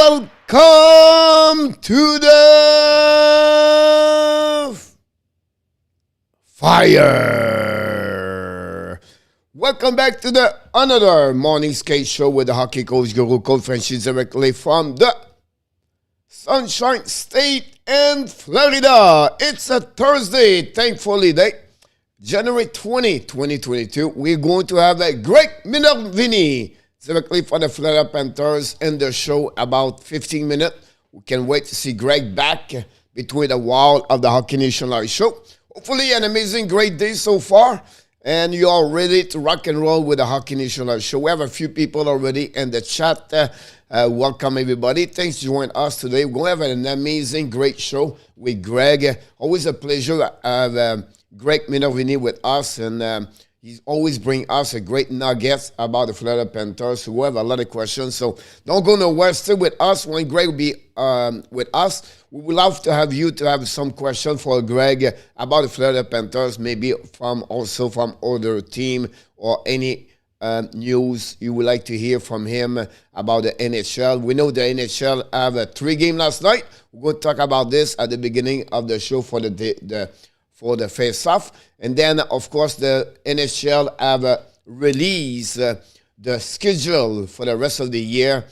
welcome to the fire. Welcome back to the another morning skate show with the hockey coach Guru Coach FRENCHY directly from the Sunshine State in Florida. It's a Thursday, thankfully day, January 20, 2022. We're going to have a great Minervini directly for the Florida Panthers in the show about 15 minutes. We can wait to see Greg back between the wall of the Hockey Nation Live show. Hopefully an amazing, great day so far. And you are ready to rock and roll with the Hockey Nation Live show. We have a few people already in the chat. Welcome, everybody. Thanks for joining us today. We're going to have an amazing, great show with Greg. Always a pleasure to have Greg Minervini with us. And he's always bring us a great nuggets about the Florida Panthers. We have a lot of questions. So don't go nowhere. Stay with us when Greg will be with us. We would love to have you to have some questions for Greg about the Florida Panthers, maybe from other team or any news you would like to hear from him about the NHL. We know the NHL have a 3 game last night. We're going to talk about this at the beginning of the show for the face-off. And then, of course, the NHL have released the schedule for the rest of the year.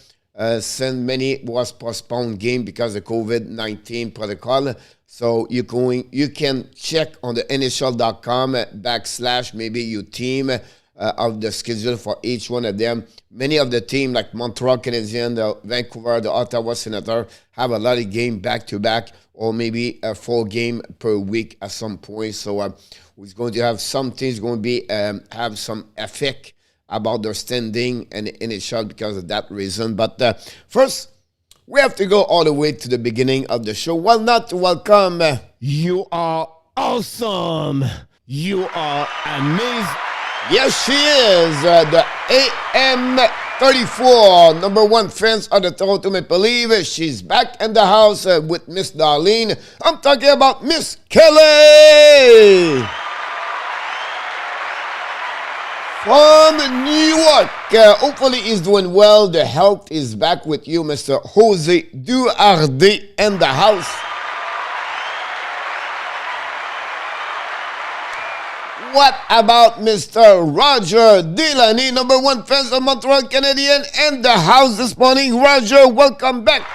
Since many was postponed game because of COVID-19 protocol. So you can check on the NHL.com / maybe your team of the schedule for each one of them. Many of the team like Montreal Canadiens, the Vancouver, the Ottawa Senators have a lot of game back-to-back or maybe a 4 game per week at some point. So we're going to have some things going to be have some effect about their standing and the NHL because of that reason. But first, we have to go all the way to the beginning of the show. Well, not to welcome. You are awesome. You are amazing. Yes, she is. The AM34, number 1 fans of the Toronto Maple Leafs. She's back in the house with Miss Darlene. I'm talking about Miss Kelly. From New York, hopefully he's doing well. The health is back with you, Mr. Jose Duarde in the house. What about Mr. Roger Delaney, number 1 fans of Montreal Canadiens in the house this morning? Roger, welcome back.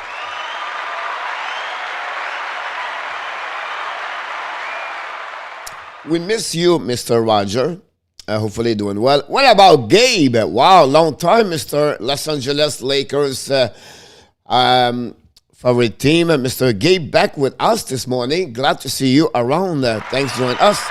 We miss you, Mr. Roger. Hopefully doing well. What about Gabe? Wow, long time, Mr. Los Angeles Lakers favorite team. Mr. Gabe back with us this morning. Glad to see you around. Thanks for joining us.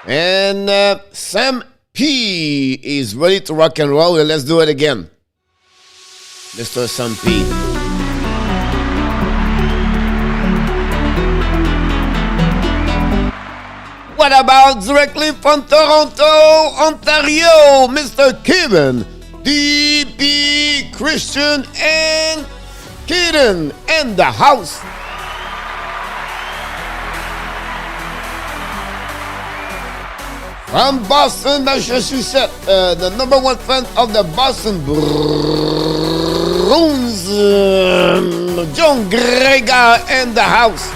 And Sam P is ready to rock and roll. Let's do it again. Mr. Sam P. What about directly from Toronto, Ontario, Mr. Kevin, DP, Christian, and Kaden in the house. From Boston, Massachusetts, the number 1 fan of the Boston Bruins, John Gregor in the house.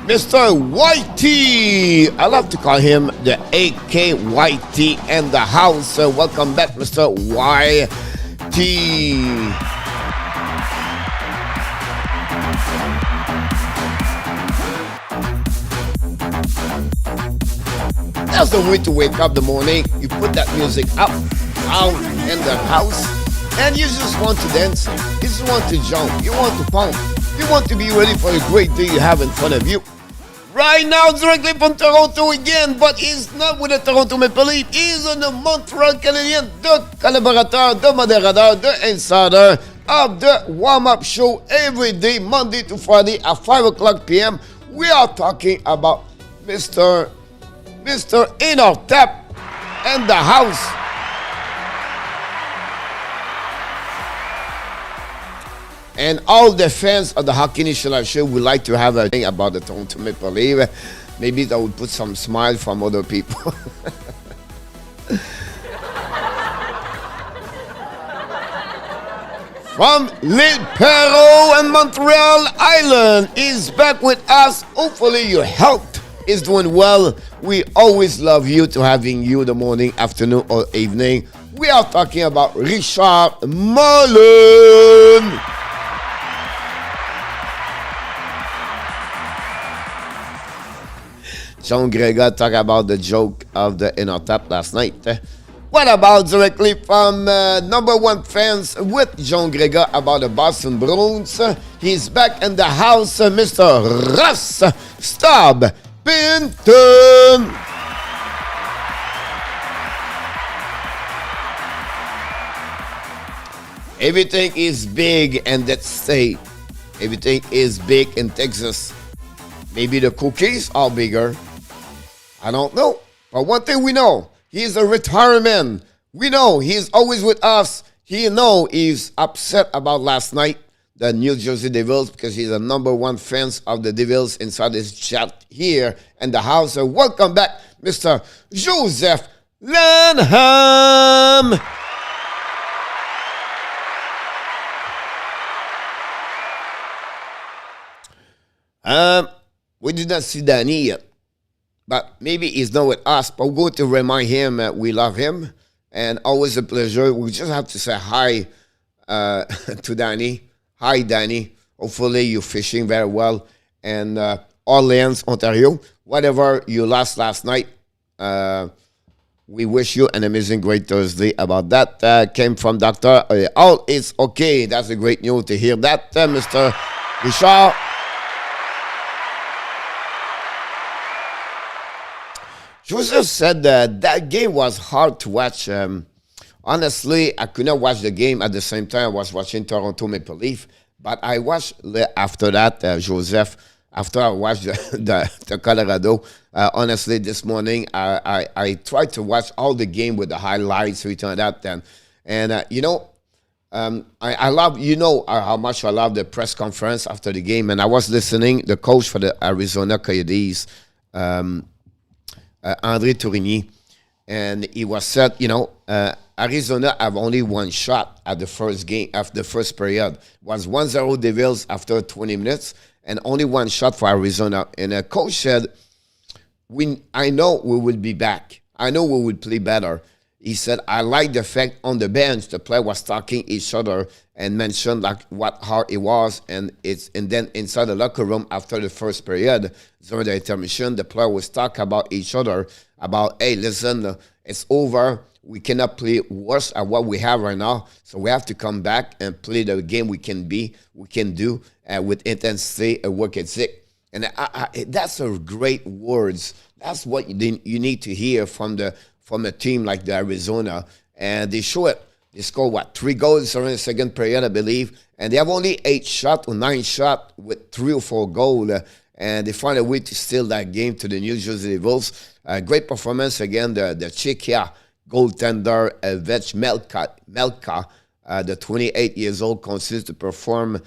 Mr. Whitey, I love to call him the AK Whitey in the house. Welcome back, Mr. Whitey. That's the way to wake up in the morning. You put that music up, out in the house, and you just want to dance. You just want to jump. You want to pump. You want to be ready for the great day you have in front of you. Right now, directly from Toronto again, but he's not with the Toronto Maple Leafs. He's on the Montreal Canadiens, the collaborateur, the moderator, the insider of the warm-up show every day, Monday to Friday at 5 o'clock p.m. We are talking about Mr. Inner Tap and the house. And all the fans of the Hockey Nation Live show would like to have a thing about the Toronto Maple Leafs. Maybe that would put some smile from other people. From L'Île Perrot and Montreal Island is back with us. Hopefully your health is doing well. We always love you to having you the morning, afternoon, or evening. We are talking about Richard Mullen. John Gregor talked about the joke of the inner tap last night. What about directly from number one fans with John Gregor about the Boston Bruins? He's back in the house, Mr. Russ Stubb Pinton. Everything is big in that state. Everything is big in Texas. Maybe the cookies are bigger. I don't know. But one thing we know, he's a retirement. We know he's always with us. He know he's upset about last night, the New Jersey Devils, because he's a number one fan of the Devils inside his chat here in the house. So welcome back, Mr. Joseph Lanham. We did not see Danny yet, but maybe he's not with us. But we're going to remind him that we love him, and always a pleasure. We just have to say hi to Danny. Hi, Danny. Hopefully you're fishing very well. And Orleans, Ontario, whatever you lost last night, we wish you an amazing, great Thursday about that. Came from Dr. All is okay. That's a great news to hear that, Mr. Richard. Joseph said that game was hard to watch. Honestly, I could not watch the game at the same time I was watching Toronto Maple Leaf. But I watched after that, Joseph, after I watched the Colorado. Honestly, this morning, I tried to watch all the game with the highlights, everything like that. And you know, I love, you know how much I love the press conference after the game. And I was listening, the coach for the Arizona Coyotes, André Tourigny, and he was said, you know, Arizona have only one shot at the first game, after the first period. It was 1-0 Devils after 20 minutes, and only one shot for Arizona. And the coach said, I know we will be back. I know we will play better. He said, I like the fact on the bench, the player was talking each other and mentioned like what hard it was. And then inside the locker room after the first period, during the intermission, the player was talking about each other about, hey, listen, it's over. We cannot play worse at what we have right now. So we have to come back and play the game we can do with intensity and work ethic. And that's a great words. That's what you need to hear from a team like the Arizona. And they show it. They scored, 3 goals during the second period, I believe. And they have only 8 shots or 9 shots with 3 or 4 goals. And they find a way to steal that game to the New Jersey Devils. Great performance again. The Czechia goaltender, Vech Melka, the 28 years old, continues to perform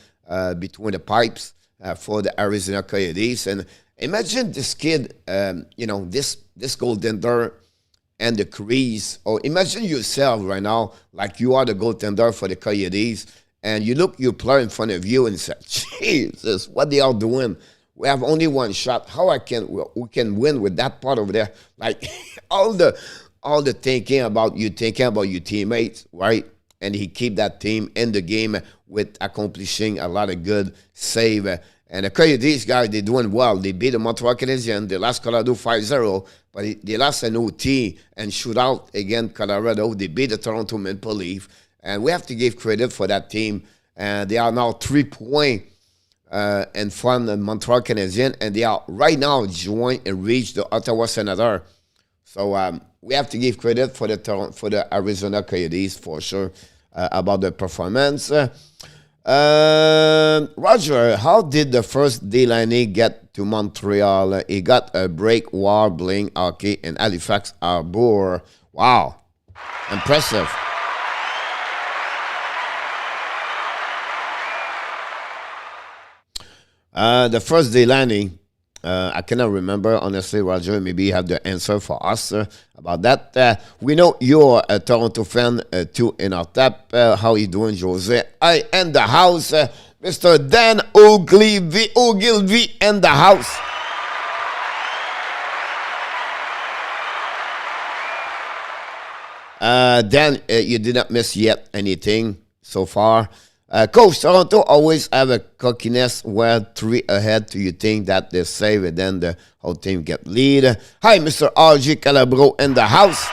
between the pipes for the Arizona Coyotes. And imagine this kid, this goaltender and the crease, or imagine yourself right now like you are the goaltender for the Coyotes, and you look your player in front of you and say, Jesus, what they are doing? We have only one shot. How we can win with that part over there? Like all the thinking about your teammates, right? And he keep that team in the game with accomplishing a lot of good save. And the Coyotes guys, they're doing well. They beat the Montreal Canadiens. They lost Colorado 5-0, but they lost an OT and shootout against Colorado. They beat the Toronto Maple Leaf. And we have to give credit for that team. And they are now 3 points in front of the Montreal Canadiens. And they are right now joined and reached the Ottawa Senators. So we have to give credit for the Arizona Coyotes for sure about the performance. Roger, how did the first Delaney get to Montreal? He got a break wobbling hockey in Halifax Harbour. Wow, impressive. The first Delaney, I cannot remember, honestly, Roger. Maybe you have the answer for us about that. We know you're a Toronto fan too in our tap. How you doing, Jose? I in the house. Mr. Dan Ogilvy in the house. Dan, you did not miss yet anything so far. Coach, Toronto always have a cockiness where 3 ahead. Do you think that they save and then the whole team get lead? Hi, Mr. RG Calabro in the house.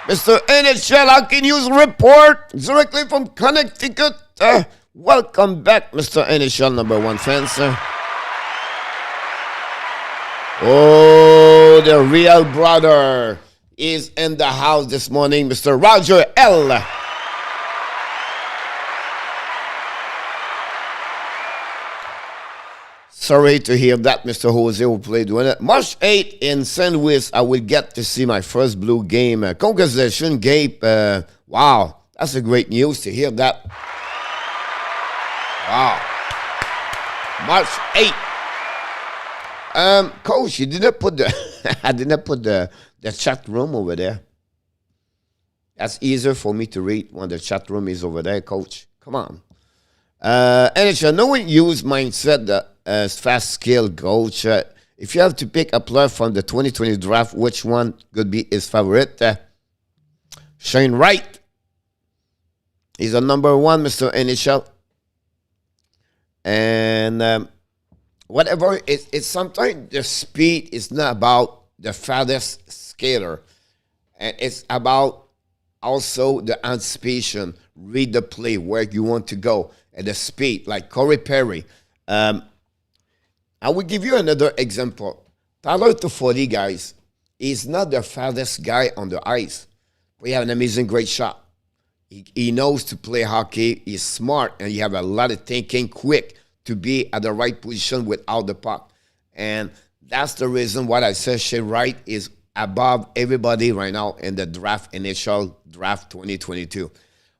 Mr. NHL Hockey News report directly from Connecticut. Welcome back, Mr. NHL number 1 fans. Oh, the real brother is in the house this morning, Mr. Roger L. Sorry to hear that, Mr. Jose, who played with it. March 8th in St. Louis, I will get to see my first Blue game. Congratulations, Gabe. Wow, that's a great news to hear that. Wow. March 8th. Coach, you didn't put the I didn't put the chat room over there. That's easier for me to read when the chat room is over there, Coach. Come on. NHL, no one use mindset as fast skill, Coach. If you have to pick a player from the 2020 draft, which one could be his favorite? Shane Wright. He's a number 1, Mr. NHL. And whatever, it's sometimes the speed is not about the fastest skater. And it's about also the anticipation, read the play, where you want to go, and the speed, like Corey Perry. I will give you another example. Tyler Toffoli, guys, is not the fastest guy on the ice. We have an amazing, great shot. He knows to play hockey. He's smart, and you have a lot of thinking, quick to be at the right position without the puck. And that's the reason why I say Shane Wright is above everybody right now in the draft, initial draft 2022.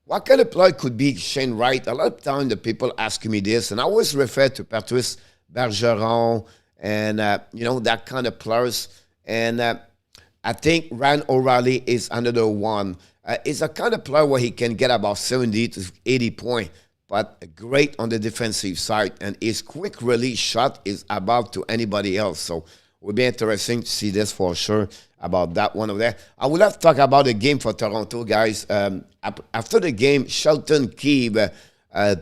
What kind of player could be Shane Wright? A lot of times the people ask me this, and I always refer to Patrice Bergeron and, that kind of players. And I think Ryan O'Reilly is another one. He's a kind of player where he can get about 70 to 80 points, but great on the defensive side. And his quick release shot is above to anybody else. So it will be interesting to see this for sure about that one over there. I would like to talk about the game for Toronto, guys. After the game, Shelton Keefe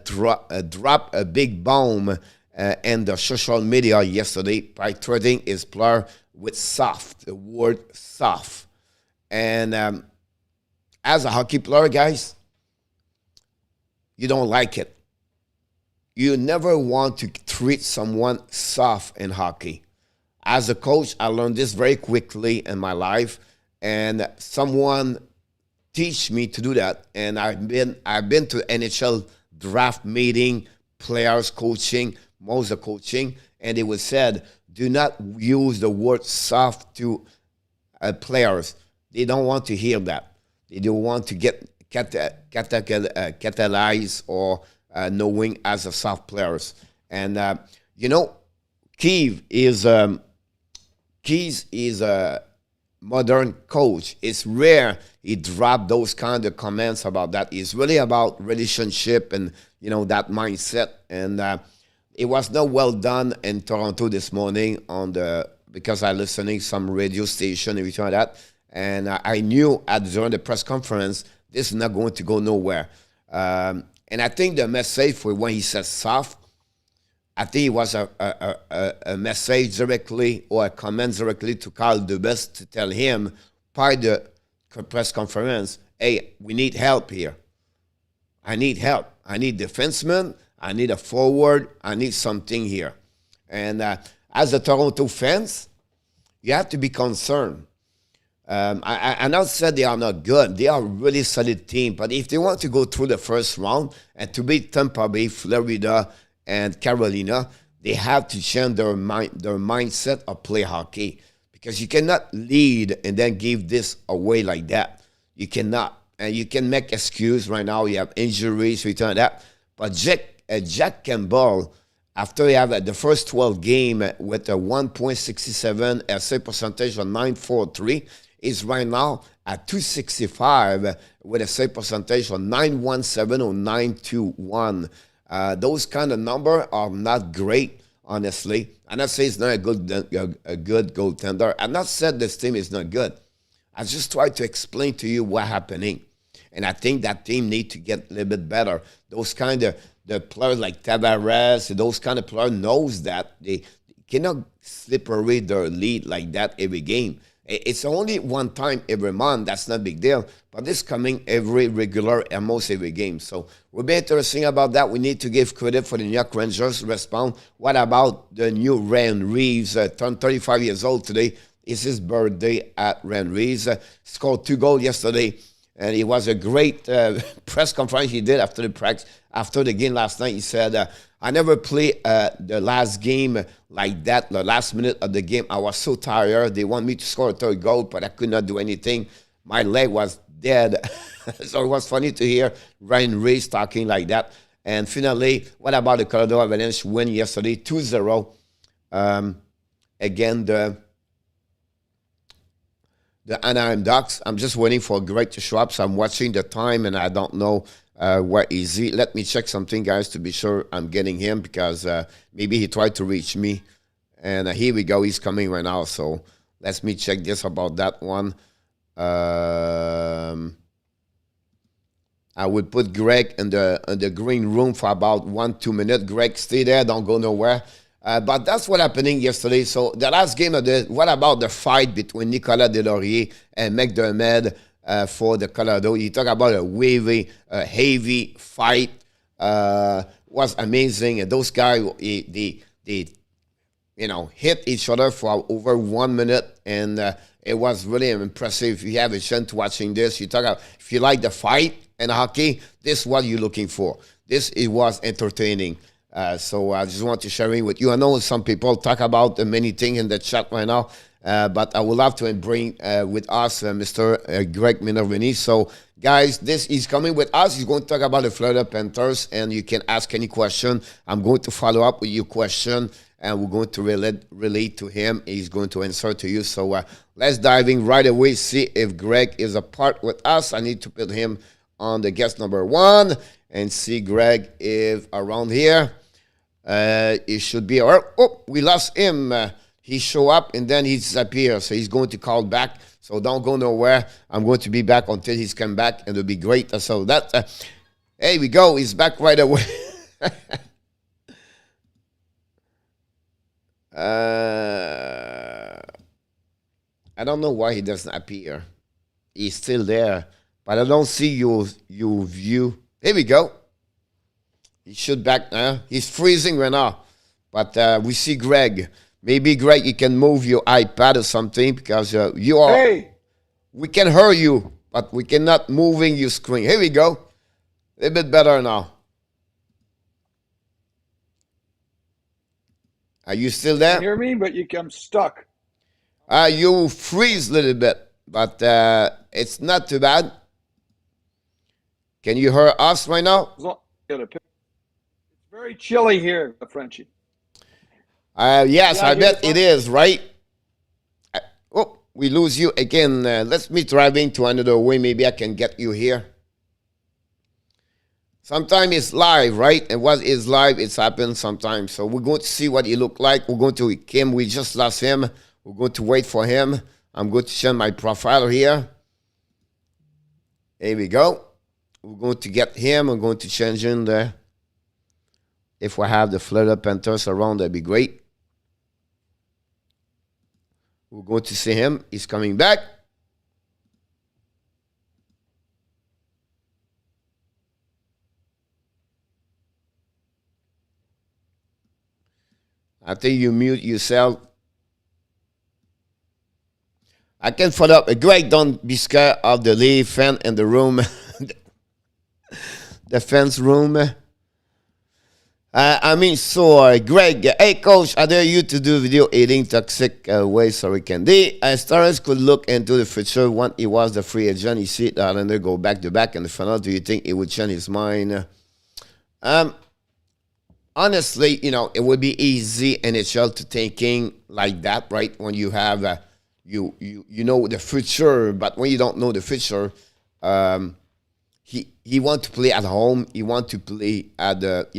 dropped a big bomb in the social media yesterday by threatening his player with soft, the word soft. And as a hockey player, guys, you don't like it. You never want to treat someone soft in hockey. As a coach, I learned this very quickly in my life, and someone teach me to do that. And I've been to NHL draft meeting, players coaching, most of coaching, and it was said, do not use the word soft to players. They don't want to hear that. They don't want to get catalyzed or knowing as a soft players. And Keith is a modern coach. It's rare he dropped those kind of comments about that. It's really about relationship and that mindset. And it was not well done in Toronto this morning because I listening some radio station and everything like that. And I knew during the press conference this is not going to go nowhere. And I think the message for when he said soft, I think it was a message directly or a comment directly to Carl Dubas to tell him by the press conference, hey, we need help here. I need help. I need defensemen. I need a forward. I need something here. And as a Toronto fans, you have to be concerned. I not said they are not good. They are a really solid team. But if they want to go through the first round and to beat Tampa Bay, Florida, and Carolina, they have to change their mindset of play hockey. Because you cannot lead and then give this away like that. You cannot. And you can make excuse right now. You have injuries, return that. But Jack Campbell, after he had the first 12 game with a 1.67 save percentage of 943, is right now at 265 with a save percentage of 917 or 921. Those kind of numbers are not great, honestly. I'm not saying it's not a good goaltender. I'm not saying this team is not good. I just try to explain to you what's happening. And I think that team need to get a little bit better. Those kind of the players like Tavares, those kind of players knows that they cannot slip away their lead like that every game. It's only one time every month. That's not a big deal. But this coming every regular, almost every game. So we'll be interesting about that. We need to give credit for the New York Rangers respond. What about the new Ryan Reeves, turned 35 years old today. It's his birthday at Ryan Reeves. Scored 2 goals yesterday. And it was a great press conference he did after the practice, after the game last night. He said, I never played the last game like that, the last minute of the game. I was so tired. They want me to score a 3rd goal, but I could not do anything. My leg was dead. So it was funny to hear Ryan Reeves talking like that. And finally, what about the Colorado Avalanche win yesterday, 2-0 again, the Anaheim Ducks. I'm just waiting for Greg to show up, so I'm watching the time, and I don't know where is he. Let me check something, guys, to be sure I'm getting him, because maybe he tried to reach me. And here we go. He's coming right now, so let me check this about that one. I would put Greg in the green room for about 1-2 minutes. Greg, stay there. Don't go nowhere. But that's what happening yesterday. So the last game of what about the fight between Nicolas Deslauriers and McDermott for the Colorado? You talk about a heavy fight. Was amazing. And those guys, they hit each other for over 1 minute, and it was really impressive. If you have a chance watching this, you talk about, if you like the fight and hockey, this is what you're looking for. It was entertaining. So I just want to share it with you. I know some people talk about many things in the chat right now, but I would love to bring with us Mr. Greg Minervini. So, guys, he's coming with us. He's going to talk about the Florida Panthers, and you can ask any question. I'm going to follow up with your question, and we're going to relate to him. He's going to answer to you. So let's dive in right away, see if Greg is a part with us. I need to put him on the guest number 1 and see Greg if around here. It should be, oh, we lost him. He show up and then he disappears. So he's going to call back. So don't go nowhere. I'm going to be back until he's come back, and it'll be great. So that, here we go. He's back right away. I don't know why he doesn't appear. He's still there, but I don't see your view. Here we go. He should back now. He's freezing right now. But we see Greg. Maybe, Greg, you can move your iPad or something, because you are... Hey! We can hear you, but we cannot moving your screen. Here we go. A little bit better now. Are you still there? You hear me, but I'm stuck. You freeze a little bit, but it's not too bad. Can you hear us right now? It's very chilly here, Frenchy. Yes, I bet it is, right? Oh, we lose you again. Let's me driving to another way. Maybe I can get you here. Sometimes it's live, right? And what is live, it's happened sometimes. So we're going to see what he look like. We're going to Kim. We just lost him. We're going to wait for him. I'm going to change my profile here. Here we go. We're going to get him. I'm going to change in there. If we have the Florida Panthers around, that'd be great. We're going to see him. He's coming back. I think you mute yourself. I can follow up. Greg, don't be scared of the Leaf fan in the room. The fence room. Greg, hey, coach, I dare you to do video eating toxic waste so we can. Stars could look into the future when he was the free agent. You see the Islander go back to back in the final. Do you think he would change his mind? honestly, it would be easy NHL to thinking like that, right? When you have you know the future, but when you don't know the future, he want to play at home. He want to play at the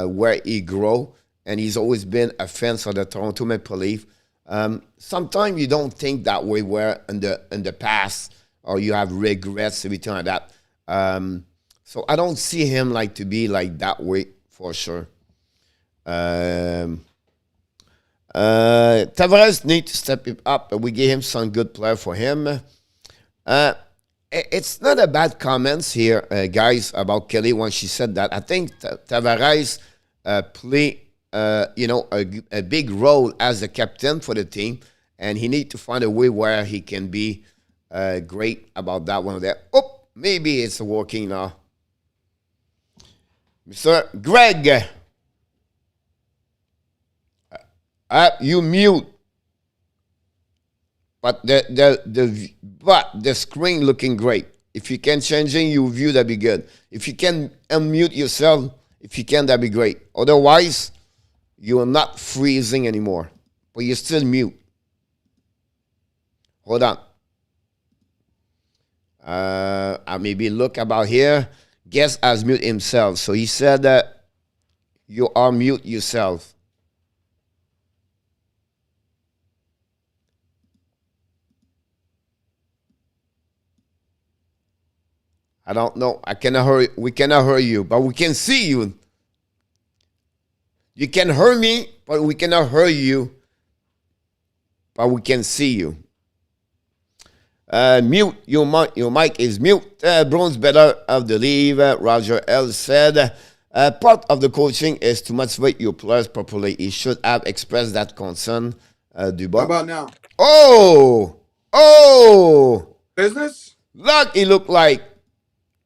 where he grow, and he's always been a fan of the Toronto Maple Leaf. Sometimes you don't think that way where in the past, or you have regrets, everything like that. So I don't see him like to be like that way for sure. Tavares need to step it up. We gave him some good player for him. It's not a bad comments here, guys, about Kelly when she said that. I think Tavares play a big role as a captain for the team, and he need to find a way where he can be great about that one there. Oh, maybe it's working now. Mr. Greg, you mute, but the screen looking great. If you can change in your view, that'd be good. If you can unmute yourself, if you can, that'd be great. Otherwise, you are not freezing anymore, but you're still mute. Hold on. I maybe look about here. Guest has mute himself. So he said that you are mute yourself. I don't know. We cannot hear you, but we can see you. You can hear me, but we cannot hear you. But we can see you. Mute. Your mic is mute. Bruins better of the leave. Roger L. said, part of the coaching is to motivate your players properly. He should have expressed that concern. Dubois. How about now? Oh! Business? Look, he looked like.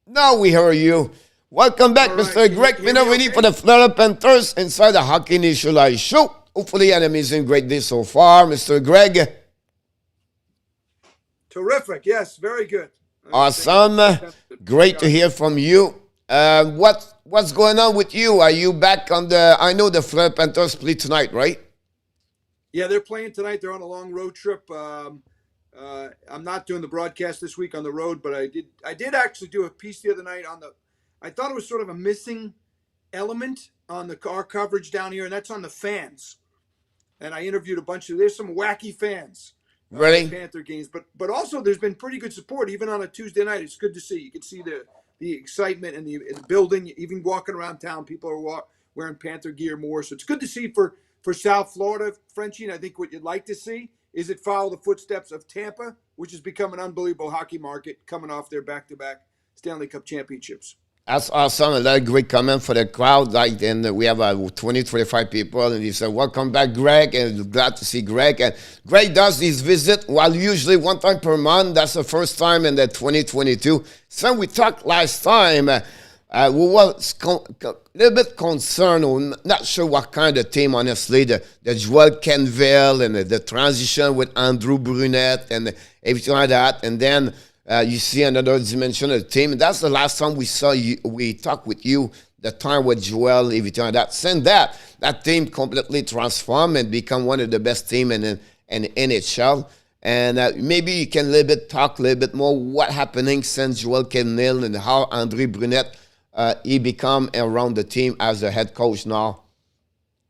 Now we hear you. Welcome back, All Mr. right. Greg Minervini for the Florida Panthers inside the Hockey Nation Live show. Hopefully an amazing, great day so far, Mr. Greg. Terrific. Yes, very good. Awesome. Great to hear from you. What's going on with you? Are you back on I know the Florida Panthers play tonight, right? Yeah, they're playing tonight. They're on a long road trip. I'm not doing the broadcast this week on the road, but I did actually do a piece the other night I thought it was sort of a missing element on our coverage down here, and that's on the fans. And I interviewed there's some wacky fans. Really? Panther games, but also there's been pretty good support even on a Tuesday night. It's good to see. You can see the excitement in the building. Even walking around town, people are wearing Panther gear more. So it's good to see for South Florida, Frenchy. And I think what you'd like to see is it follow the footsteps of Tampa, which has become an unbelievable hockey market coming off their back-to-back Stanley Cup championships. That's awesome. Another great comment for the crowd. Like, and we have 20, 25 people, and he said, welcome back, Greg, and glad to see Greg. And Greg does his visit, while usually one time per month. That's the first time in the 2022. So we talked last time, we were a little bit concerned, or not sure what kind of team, honestly, the Joel Canville and the transition with Andrew Brunette and everything like that. And then you see another dimension of the team. And that's the last time we talked with you, the time with Joel, everything like that. Since that team completely transformed and become one of the best teams in NHL. And maybe you can talk a little bit more what happening since Joel Canville and how Andrew Brunette he become around the team as a head coach now.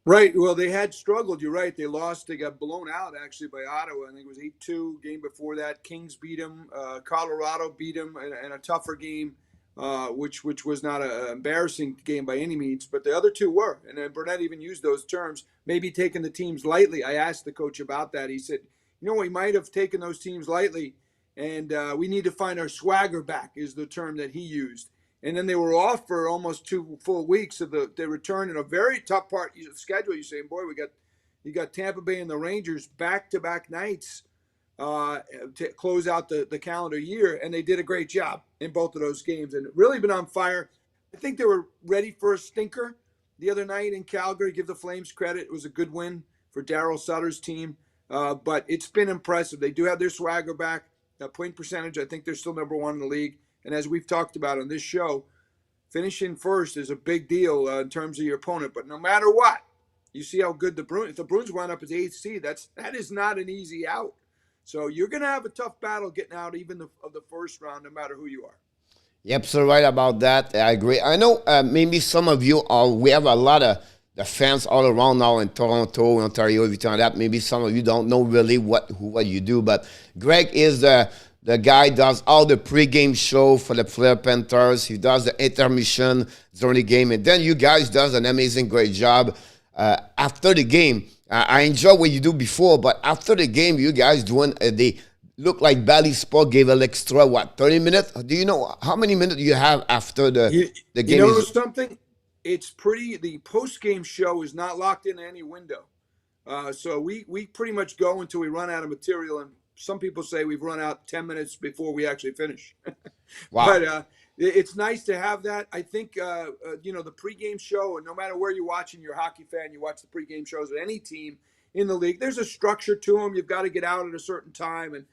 Right. Well, they had struggled. You're right. They lost. They got blown out, actually, by Ottawa. I think it was 8-2. Game before that, Kings beat them. Colorado beat them in a tougher game, which was not an embarrassing game by any means. But the other two were. And then Burnett even used those terms, maybe taking the teams lightly. I asked the coach about that. He said, we might have taken those teams lightly, and we need to find our swagger back is the term that he used. And then they were off for almost 2 full weeks of they returned in a very tough part of the schedule. You're saying, boy, you got Tampa Bay and the Rangers back-to-back nights to close out the calendar year, and they did a great job in both of those games and really been on fire. I think they were ready for a stinker the other night in Calgary. Give the Flames credit. It was a good win for Daryl Sutter's team, but it's been impressive. They do have their swagger back. Point percentage, I think they're still number one in the league. And as we've talked about on this show, finishing first is a big deal in terms of your opponent. But no matter what, you see how good the Bruins. If the Bruins wind up as 8th seed, that is not an easy out. So you're going to have a tough battle getting out even of the first round, no matter who you are. Yep, so right about that. I agree. I know maybe some of you we have a lot of the fans all around now in Toronto, Ontario, everything like that. Maybe some of you don't know really what you do, but Greg is the guy does all the pregame show for the Florida Panthers. He does the intermission during the game, and then you guys does an amazing, great job after the game. I enjoy what you do before, but after the game, you guys doing the look like Bally Sport gave an extra 30 minutes? Do you know how many minutes you have after the game? You notice something? It's pretty. The post-game show is not locked into any window, so we pretty much go until we run out of material. And some people say we've run out 10 minutes before we actually finish. Wow! But it's nice to have that. I think the pregame show, and no matter where you're watching, you're a hockey fan, you watch the pregame shows at any team in the league. There's a structure to them. You've got to get out at a certain time, and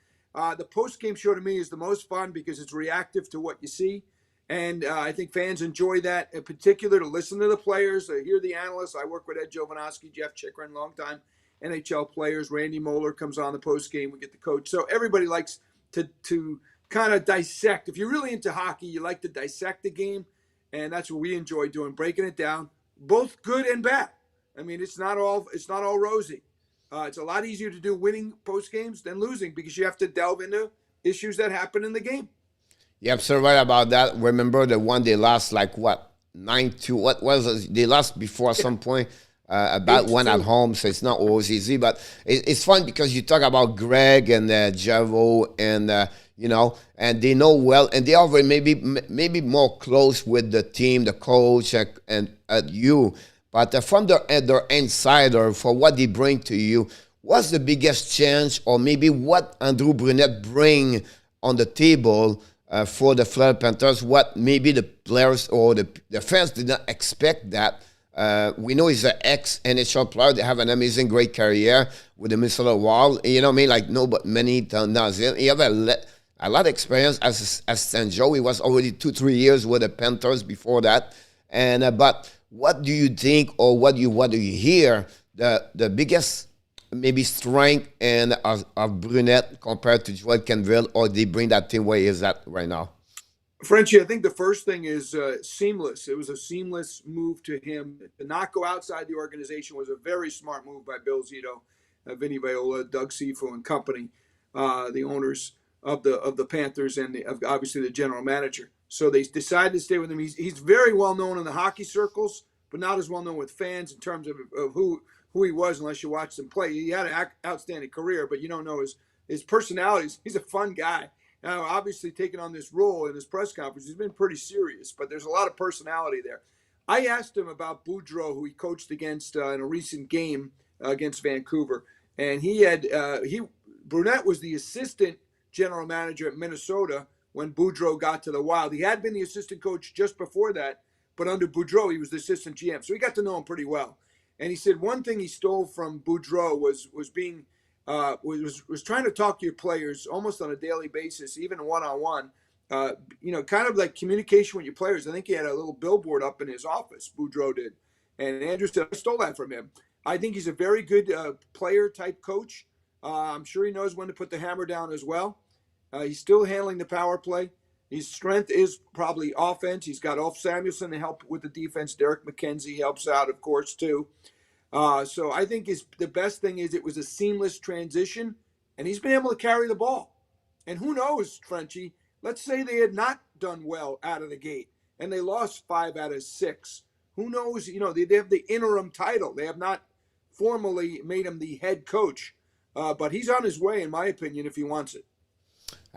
the post-game show to me is the most fun because it's reactive to what you see. And I think fans enjoy that, in particular, to listen to the players, hear the analysts. I work with Ed Jovanovski, Jeff Chikrin, longtime NHL players. Randy Moeller comes on the post-game. We get the coach. So everybody likes to kind of dissect. If you're really into hockey, you like to dissect the game, and that's what we enjoy doing, breaking it down, both good and bad. I mean, it's not all rosy. It's a lot easier to do winning post games than losing because you have to delve into issues that happen in the game. Yep, so right about that. Remember the one they lost 9-2. What was it? They lost before at some point. About one at home, so it's not always easy. But it's fun because you talk about Greg and Javo and and they know well, and they are maybe more close with the team, the coach, and you. But from their insider, for what they bring to you, what's the biggest change, or maybe what Andrew Brunette bring on the table for the Florida Panthers? What maybe the players or the fans did not expect that. We know he's an ex-NHL player. They have an amazing, great career with the Minnesota Wild. You know what I mean? Like, no, but many does it. He have a lot of experience as St. Joe. He was already 2-3 years with the Panthers before that. And but what do you think, or what do you hear the biggest maybe strength of Brunette compared to Joel Canville, or they bring that team where he is at right now? Frenchie, I think the first thing is seamless. It was a seamless move to him. To not go outside the organization was a very smart move by Bill Zito, Vinny Viola, Doug Sifu, and company, the owners of the Panthers, and obviously the general manager. So they decided to stay with him. He's very well known in the hockey circles, but not as well known with fans in terms of who he was, unless you watched him play. He had an outstanding career, but you don't know his personality. He's a fun guy. Now, obviously, taking on this role in this press conference, he's been pretty serious, but there's a lot of personality there. I asked him about Boudreau, who he coached against in a recent game against Vancouver, and Brunette was the assistant general manager at Minnesota when Boudreau got to the Wild. He had been the assistant coach just before that, but under Boudreau, he was the assistant GM, so he got to know him pretty well. And he said one thing he stole from Boudreau was trying to talk to your players almost on a daily basis, even one-on-one. Kind of like communication with your players. I think he had a little billboard up in his office, Boudreau did. And Andrew said, I stole that from him. I think he's a very good player-type coach. I'm sure he knows when to put the hammer down as well. He's still handling the power play. His strength is probably offense. He's got Ulf Samuelsson to help with the defense. Derek McKenzie helps out, of course, too. So I think the best thing is it was a seamless transition, and he's been able to carry the ball. And who knows, Frenchie, let's say they had not done well out of the gate, and they lost 5 out of 6. Who knows? They have the interim title. They have not formally made him the head coach, but he's on his way, in my opinion, if he wants it.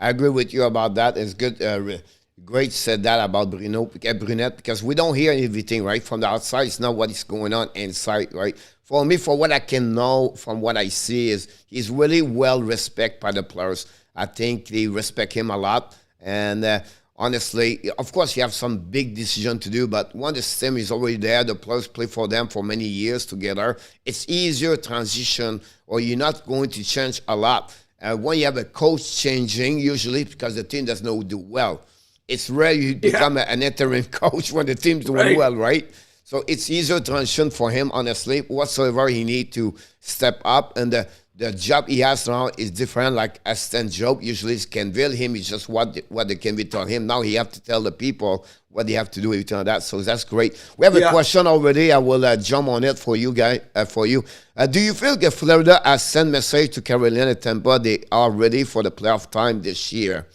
I agree with you about that. It's good. Great said that about Brunette, because we don't hear everything, right? From the outside, it's not what is going on inside, right? For me, for what I can know, from what I see, is he's really well respected by the players. I think they respect him a lot. And honestly, of course, you have some big decision to do, but when the system is already there, the players play for them for many years together, it's easier transition, or you're not going to change a lot. When you have a coach changing, usually because the team does not do well, it's rare you become an interim coach when the team's doing well, right? So it's easier transition for him, honestly. Whatsoever he need to step up, and the job he has now is different. Like assistant job, usually it's CANVA. Him is just what the CANVA tell him. Now he have to tell the people what they have to do every that. So that's great. We have a question already. I will jump on it for you guys. Do you feel that Florida has sent message to Carolina and Tampa they are ready for the playoff time this year?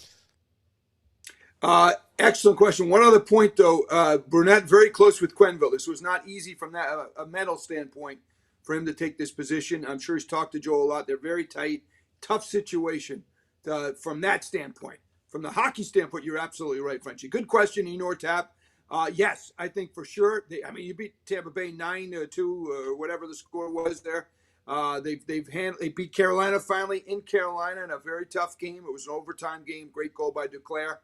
Excellent question. One other point, though. Burnett very close with Quenneville. This was not easy from that a mental standpoint for him to take this position. I'm sure he's talked to Joe a lot. They're very tight, tough situation from that standpoint. From the hockey standpoint, you're absolutely right, Frenchy. Good question, Enor Tap. Yes, I think for sure. You beat Tampa Bay 9-2 or whatever the score was there. They beat Carolina finally in Carolina in a very tough game. It was an overtime game. Great goal by Duclair.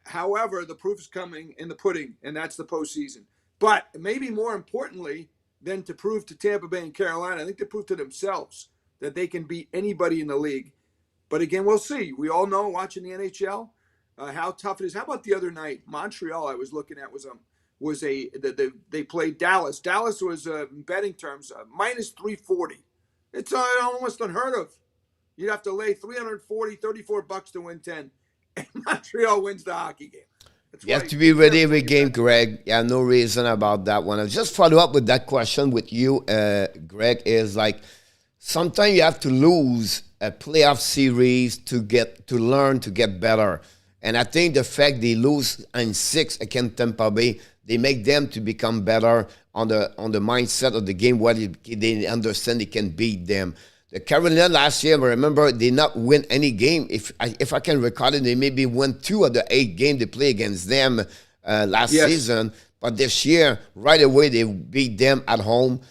However, the proof is coming in the pudding, and that's the postseason. But maybe more importantly than to prove to Tampa Bay and Carolina, I think they prove to themselves that they can beat anybody in the league. But again, we'll see. We all know watching the NHL how tough it is. How about the other night? Montreal, I was looking at they played Dallas. Dallas was in betting terms minus 340. It's almost unheard of. You'd have to lay $34 to win 10. And Montreal wins the hockey game. You have to be ready every game, Greg. Yeah, no reason about that one. I'll just follow up with that question with you, Greg, is like sometimes you have to lose a playoff series to learn to get better. And I think the fact they lose in 6 against Tampa Bay, they make them to become better on the mindset of the game where they understand they can beat them. The Carolina last year, I remember, they not win any game. If I can recall it, they maybe won 2 of the 8 games they play against them last season. But this year, right away, they beat them at home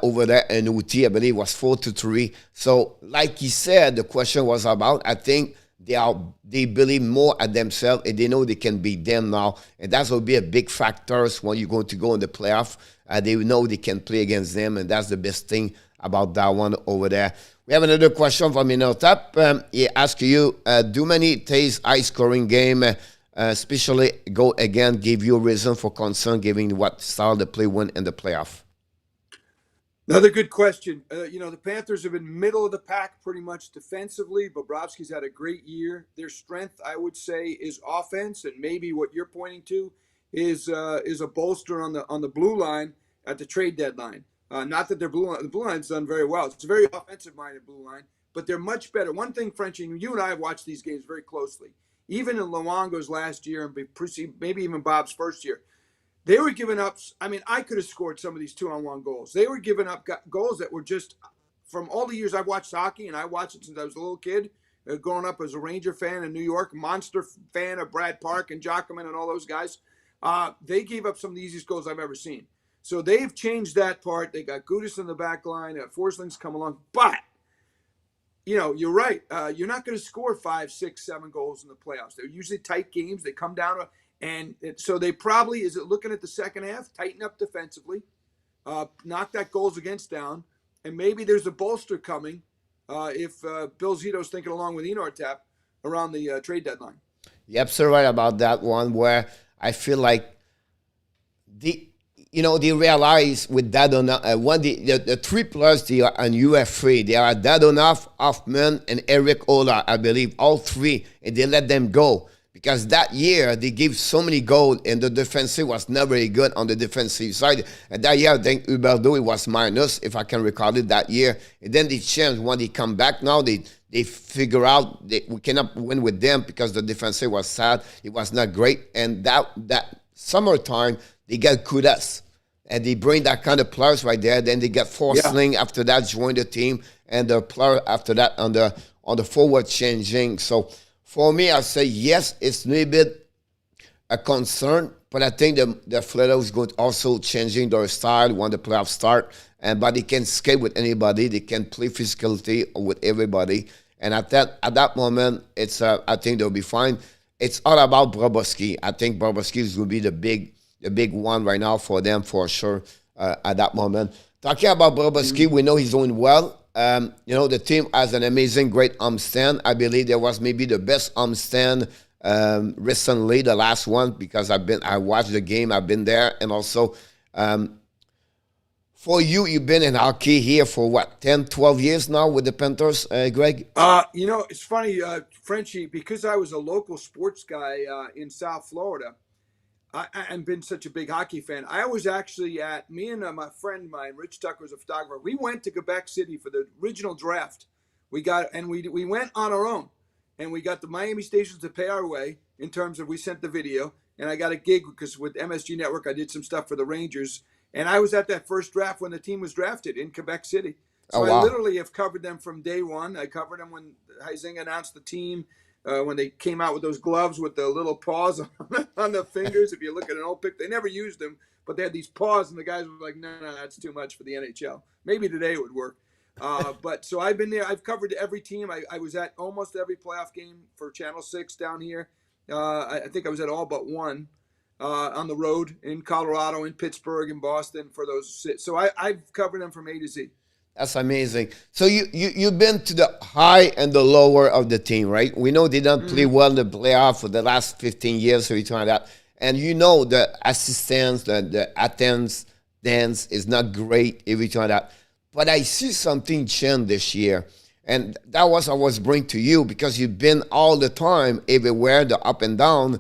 over there in OT. I believe it was 4-3. So, like he said, the question was about, I think they believe more at themselves and they know they can beat them now. And that will be a big factor when you're going to go in the playoff. They know they can play against them, and that's the best thing about that one over there. We have another question from Minotap. He asks you, do many taste high-scoring game, especially go again, give you a reason for concern, given what style the play win in the playoff? Another good question. The Panthers have been middle of the pack pretty much defensively. Bobrovsky's had a great year. Their strength, I would say, is offense, and maybe what you're pointing to is a bolster on the blue line at the trade deadline. Not that the blue line's done very well. It's a very offensive-minded blue line, but they're much better. One thing, Frenchy, you and I have watched these games very closely. Even in Luongo's last year and maybe even Bob's first year, they were giving up. I mean, I could have scored some of these 2-on-1 goals. They were giving up goals that were just, from all the years I've watched hockey, and I watched it since I was a little kid, growing up as a Ranger fan in New York, monster fan of Brad Park and Jockerman and all those guys. They gave up some of the easiest goals I've ever seen. So they've changed that part. They got Gudas in the back line. Forsling's come along. But, you're right. You're not going to score 5, 6, 7 goals in the playoffs. They're usually tight games. They come down to, so they probably, looking at the second half, tighten up defensively, knock that goals against down, and maybe there's a bolster coming if Bill Zito's thinking along with Enor Tap around the trade deadline. You're absolutely right about that one, where I feel like they realize with Dadonov, the 3 players they are on UFA. They are Dadonov, Hoffman, and Eric Ola, I believe, all 3, and they let them go. Because that year, they gave so many goals, and the defensive was not very good on the defensive side. And that year, I think Huberdeau, it was minus, if I can recall it, that year. And then they changed. When they come back now, they figure out we cannot win with them because the defensive was sad. It was not great. And that summertime, they get Kudas. And they bring that kind of players right there. Then they get Forsling after that, join the team. And the player after that on the forward changing. So for me, I say yes, it's a little bit a concern. But I think the Florida is going to also changing their style when the playoffs start. But they can skate with anybody. They can play physicality with everybody. And at that moment, I think they'll be fine. It's all about Bobrovsky. I think Bobrovsky is going to be the big one right now for them for sure at that moment. Talking about Bobrovsky, we know he's doing well. The team has an amazing, great homestand. I believe there was maybe the best homestand recently, the last one, because I watched the game, I've been there, and also for you, you've been in hockey here for what, 10, 12 years now with the Panthers, Greg? It's funny, Frenchie, because I was a local sports guy in South Florida. I've been such a big hockey fan. I was actually me and my friend mine, Rich Tucker, was a photographer. We went to Quebec City for the original draft. We went on our own, and we got the Miami stations to pay our way in terms of we sent the video, and I got a gig because with MSG Network I did some stuff for the Rangers, and I was at that first draft when the team was drafted in Quebec City. So I literally have covered them from day one. I covered them when Huizinga announced the team. When they came out with those gloves with the little paws on the fingers. If you look at an old pic, they never used them, but they had these paws, and the guys were like, no, that's too much for the NHL. Maybe today it would work. But so I've been there. I've covered every team. I was at almost every playoff game for Channel 6 down here. I think I was at all but one on the road in Colorado, in Pittsburgh, in Boston for those. So I've covered them from A to Z. That's amazing. So you've been to the high and the lower of the team, right? We know they don't play well in the playoff for the last 15 years, so you talking that. And you know the assistance, the attendance is not great every time that. But I see something change this year. And that was I was bringing to you because you've been all the time everywhere, the up and down.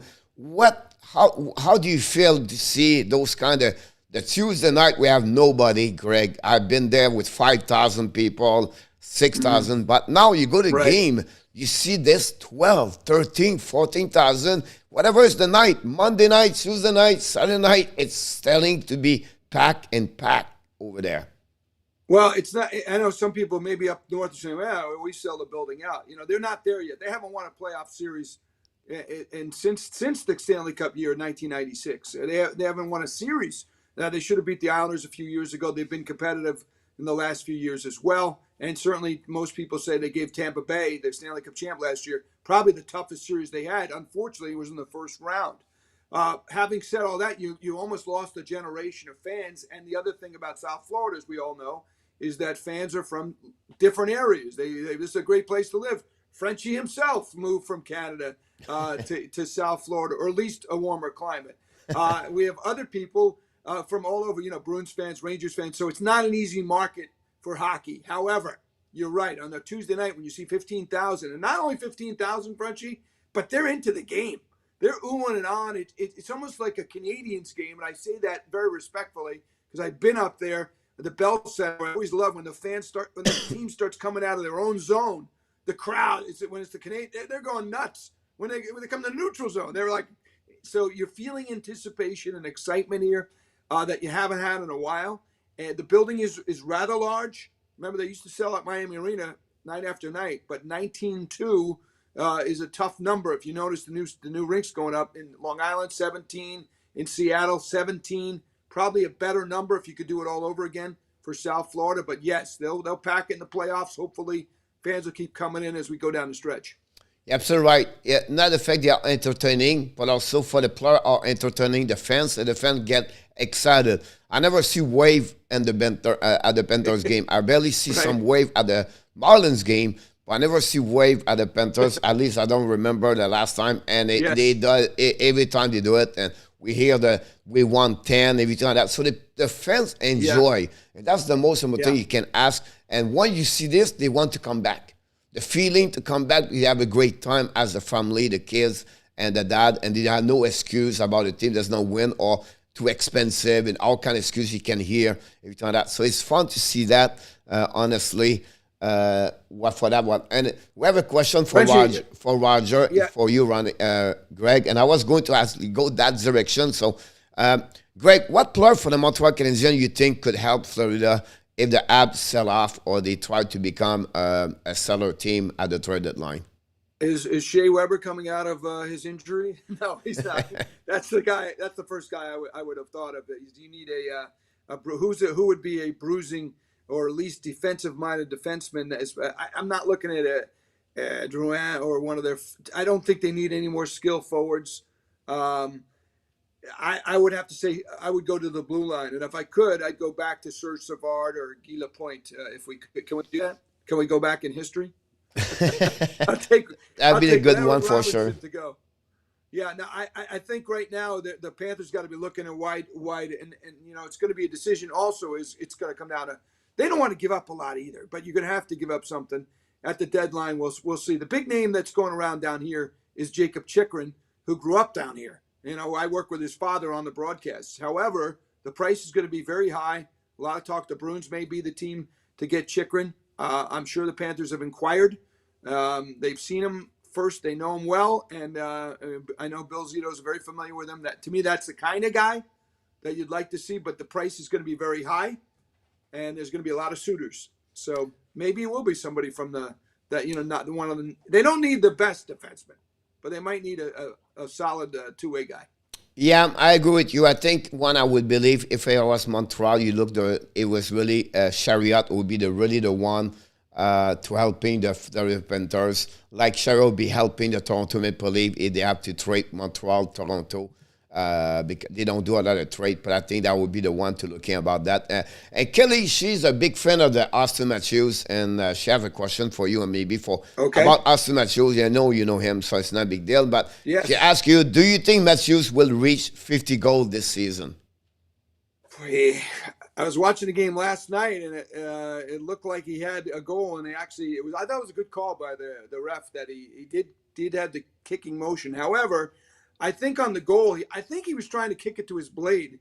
How do you feel to see those kind of the Tuesday night we have nobody, Greg? I've been there with 5,000 people, 6,000, but now you go to game, you see this 12, 13, 14,000, whatever is the night, Monday night, Tuesday night, Saturday night, it's starting to be packed over there. Well, it's not. I know some people maybe up north are saying, well, we sell the building out. They're not there yet. They haven't won a playoff series and since the Stanley Cup year, 1996. They haven't won a series. They should have beat the Islanders a few years ago. They've been competitive in the last few years as well. And certainly most people say they gave Tampa Bay, the Stanley Cup champ last year, probably the toughest series they had. Unfortunately, it was in the first round. Having said all that, you almost lost a generation of fans. And the other thing about South Florida, as we all know, is that fans are from different areas. This is a great place to live. FRENCHY himself moved from Canada to South Florida, or at least a warmer climate. We have other people from all over, Bruins fans, Rangers fans. So it's not an easy market for hockey. However, you're right. On a Tuesday night when you see 15,000, and not only 15,000, Frenchy, but they're into the game. They're oohing and on. It's almost like a Canadiens game, and I say that very respectfully because I've been up there at the Bell Center. I always love when the team starts coming out of their own zone. The crowd, when it's the Canadiens, they're going nuts. When they come to the neutral zone, they're like, so you're feeling anticipation and excitement here that you haven't had in a while. And the building is rather large. Remember, they used to sell at Miami Arena night after night, but 19.2 is a tough number. If you notice the new rinks going up in Long Island, 17, in Seattle, 17, probably a better number if you could do it all over again for South Florida. But yes, they'll pack it in the playoffs. Hopefully, fans will keep coming in as we go down the stretch. You're absolutely right. Yeah, not the fact they are entertaining, but also for the player are entertaining the fans, and the fans get excited. I never see wave at the Panthers game. I barely see some wave at the Marlins game, but I never see wave at the Panthers. At least I don't remember the last time. And they do it every time they do it, and we hear we won 10 every time that. So the fans enjoy, and that's the most important thing you can ask. And when you see this, they want to come back. The feeling to come back, you have a great time as the family, the kids, and the dad, and they have no excuse about the team. There's no win or too expensive and all kind of excuses you can hear every time that. So it's fun to see that, honestly. For that one. And we have a question for Roger, for you, Greg. And I was going to ask you go that direction. So, Greg, what player for the Montreal Canadiens you think could help Florida if the Abs sell off or they try to become a seller team at the trade deadline? Is Shea Weber coming out of his injury? No, he's not. That's the guy. That's the first guy I would have thought of. You need who would be a bruising or at least defensive-minded defenseman. I'm not looking at a Drouin or one of their. I don't think they need any more skill forwards. I would have to say I would go to the blue line, and if I could, I'd go back to Serge Savard or Guy Lapointe. If we could, can we do that? Can we go back in history? That'd be a good one for sure. To go. Yeah, no, I think right now the Panthers got to be looking at wide, and it's going to be a decision. Also, is it's going to come down to they don't want to give up a lot either, but you're going to have to give up something at the deadline. We'll see. The big name that's going around down here is Jacob Chikrin, who grew up down here. I work with his father on the broadcasts. However, the price is going to be very high. A lot of talk. The Bruins may be the team to get Chikrin. I'm sure the Panthers have inquired. They've seen him first. They know him well, and I know Bill Zito is very familiar with him. That to me, that's the kind of guy that you'd like to see. But the price is going to be very high, and there's going to be a lot of suitors. So maybe it will be somebody from not the one of the. They don't need the best defenseman, but they might need a solid two-way guy. Yeah, I agree with you. I think one I would believe if it was Montreal, it was really Chariot would be really the one to helping the Panthers. Like Chariot would be helping the Toronto Maple Leafs if they have to trade Montreal, Toronto. Because they don't do a lot of trade, but I think that would be the one to looking about that. And Kelly, she's a big fan of the Austin Matthews, and she have a question for you and maybe about Austin Matthews. I know you know him, so it's not a big deal. But yes. She asks you, do you think Matthews will reach 50 goals this season? I was watching the game last night, and it looked like he had a goal, and I thought it was a good call by the ref that he did have the kicking motion. However, I think on the goal, I think he was trying to kick it to his blade,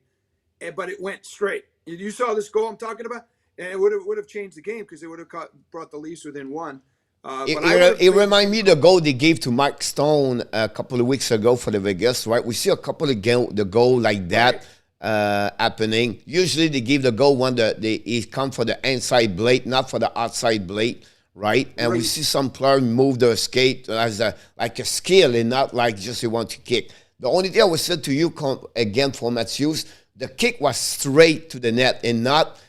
but it went straight. You saw this goal I'm talking about, and it would have changed the game because it would have brought the Leafs within one. It reminds me of the goal they gave to Mike Stone a couple of weeks ago for the Vegas, right? We see a couple of the goal like that happening. Usually they give the goal when he come for the inside blade, not for the outside blade. Right, and we see some players move their skate as like a skill and not like just they want to kick. The only thing I would say to you again for Matthews, the kick was straight to the net and not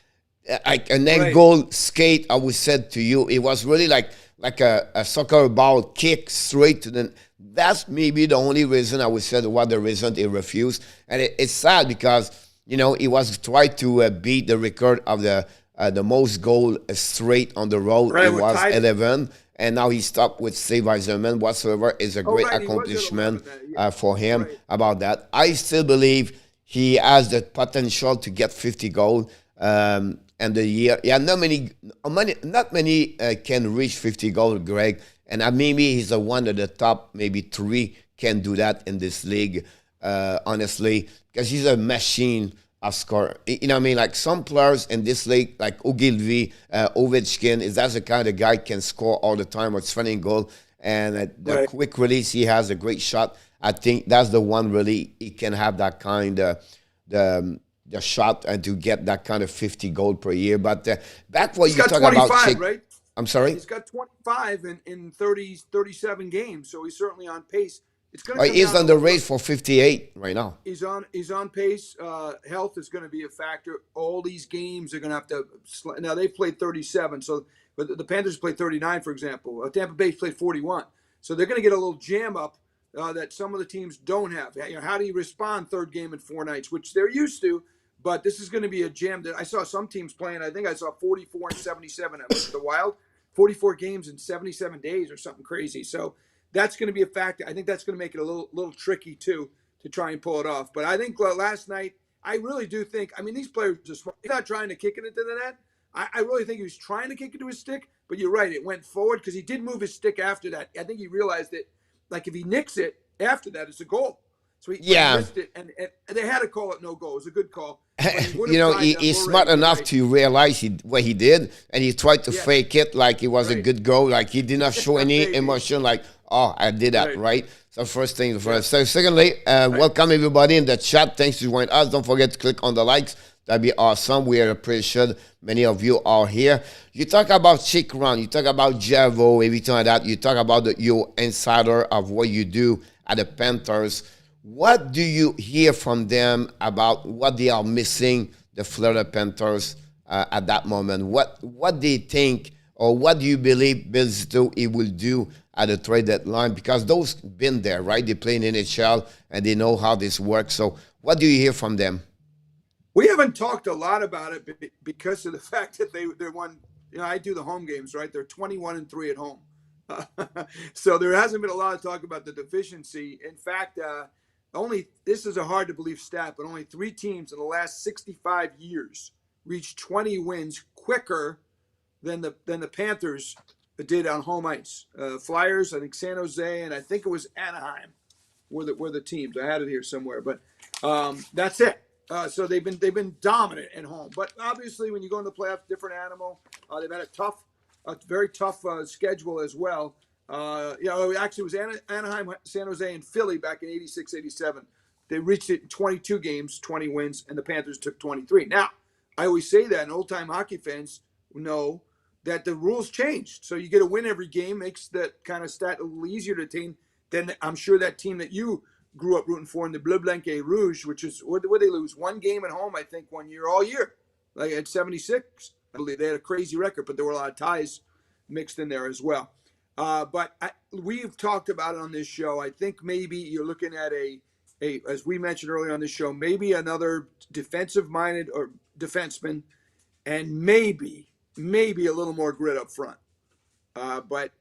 like an angle skate. I would say to you, it was really like a soccer ball kick straight to the. That's maybe the only reason I would say what the reason he refused, and it's sad because he was trying to beat the record of the most goal straight on the road. It was 11, and now he's stuck with Steve Eiserman. Whatsoever is a great accomplishment for him about that. I still believe he has the potential to get 50 goals. And the year, not many can reach 50 goals, Greg. And maybe he's one of the top, maybe 3 can do that in this league. Honestly, because he's a machine of score. You know what I mean? Like some players in this league, like Ogilvy, Ovechkin, that's the kind of guy can score all the time or defending goal. And the quick release, he has a great shot. I think that's the one really he can have that kind of the shot and to get that kind of 50 goal per year. But back what you talk about, right? I'm sorry? He's got 25 in 37 games, so he's certainly on pace. He's on the race for 58 right now. He's on pace. Health is going to be a factor. All these games are going to have to. Now they've played 37, but the Panthers played 39, for example. Tampa Bay played 41, so they're going to get a little jam up that some of the teams don't have. How do you respond third game in 4 nights, which they're used to? But this is going to be a jam. That I saw some teams playing. I think I saw 44 and 77 at the Wild, 44 games in 77 days or something crazy. So. That's going to be a factor. I think that's going to make it a little tricky, too, to try and pull it off. But I think last night, I really do think, these players are smart. He's not trying to kick it into the net. I really think he was trying to kick it to his stick. But you're right, it went forward because he did move his stick after that. I think he realized that, like, if he nicks it after that, it's a goal. So he missed it, and they had to call it no goal. It was a good call. He's smart enough to realize what he did, and he tried to fake it like it was a good goal. Like he did not show any emotion like, oh, I did that, right? So first thing first. So secondly, welcome everybody in the chat. Thanks for joining us. Don't forget to click on the likes. That'd be awesome. We are pretty sure many of you are here. You talk about Chick Run. You talk about Javo, everything like that. You talk about your insider of what you do at the Panthers. What do you hear from them about what they are missing, the Florida Panthers, at that moment? What they think, or what do you believe Bill Zito he will do at the trade deadline? Because those been there, right? They play in NHL and they know how this works. So what do you hear from them? We haven't talked a lot about it because of the fact that they're one. I do the home games, right? They're 21-3 at home. So there hasn't been a lot of talk about the deficiency. In fact, this is a hard to believe stat, but only 3 teams in the last 65 years reached 20 wins quicker than the Panthers did on home ice. Flyers, I think San Jose, and I think it was Anaheim were the teams. I had it here somewhere, but that's it. So they've been dominant at home. But obviously, when you go into the playoffs, different animal. They've had a very tough schedule as well. Actually, it was Anaheim, San Jose, and Philly back in 86, 87. They reached it in 22 games, 20 wins, and the Panthers took 23. Now, I always say that, and old-time hockey fans know that the rules changed. So you get a win every game, makes that kind of stat a little easier to attain. Then I'm sure that team that you grew up rooting for in the Bleu Blanc et Rouge, which is, what they lose? 1 game at home, I think, 1 year, all year. Like at 76, I believe they had a crazy record, but there were a lot of ties mixed in there as well. We've talked about it on this show. I think maybe you're looking at as we mentioned earlier on this show, maybe another defensive-minded or defenseman, and maybe a little more grit up front. But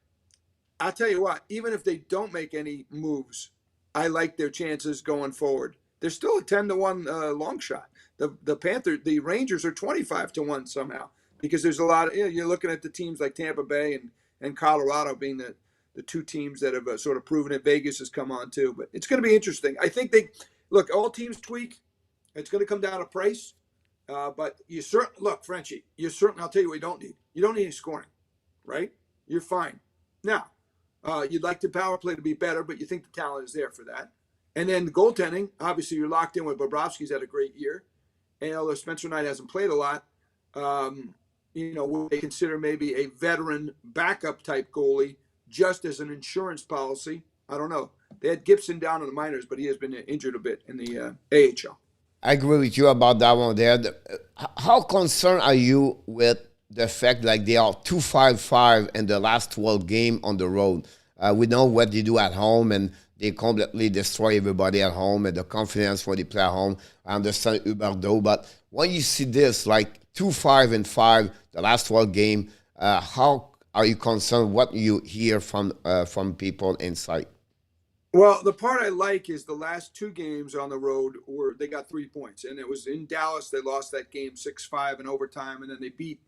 I'll tell you what, even if they don't make any moves, I like their chances going forward. They're still a 10-1 long shot. The Rangers are 25-1 somehow, because there's a lot of, you're looking at the teams like Tampa Bay and Colorado being the 2 teams that have sort of proven it. Vegas has come on too, but it's going to be interesting. I think all teams tweak. It's going to come down to price. But Frenchy, I'll tell you what you don't need. You don't need any scoring, right? You're fine. Now, you'd like the power play to be better, but you think the talent is there for that. And then the goaltending, obviously you're locked in with Bobrovsky's had a great year. And although Spencer Knight hasn't played a lot, they consider maybe a veteran backup type goalie just as an insurance policy. I don't know. They had Gibson down in the minors, but he has been injured a bit in the AHL. I agree with you about that one there. How concerned are you with the fact like they are 2-5-5 in the last 12 games on the road? We know what they do at home, and they completely destroy everybody at home and the confidence when they play at home. I understand Huberdeau, but when you see this, like 2-5-5, the last 12 games, how are you concerned? What you hear from people inside? Well, the part I like is the last 2 games on the road where they got 3 points, and it was in Dallas. They lost that game 6-5 in overtime, and then they beat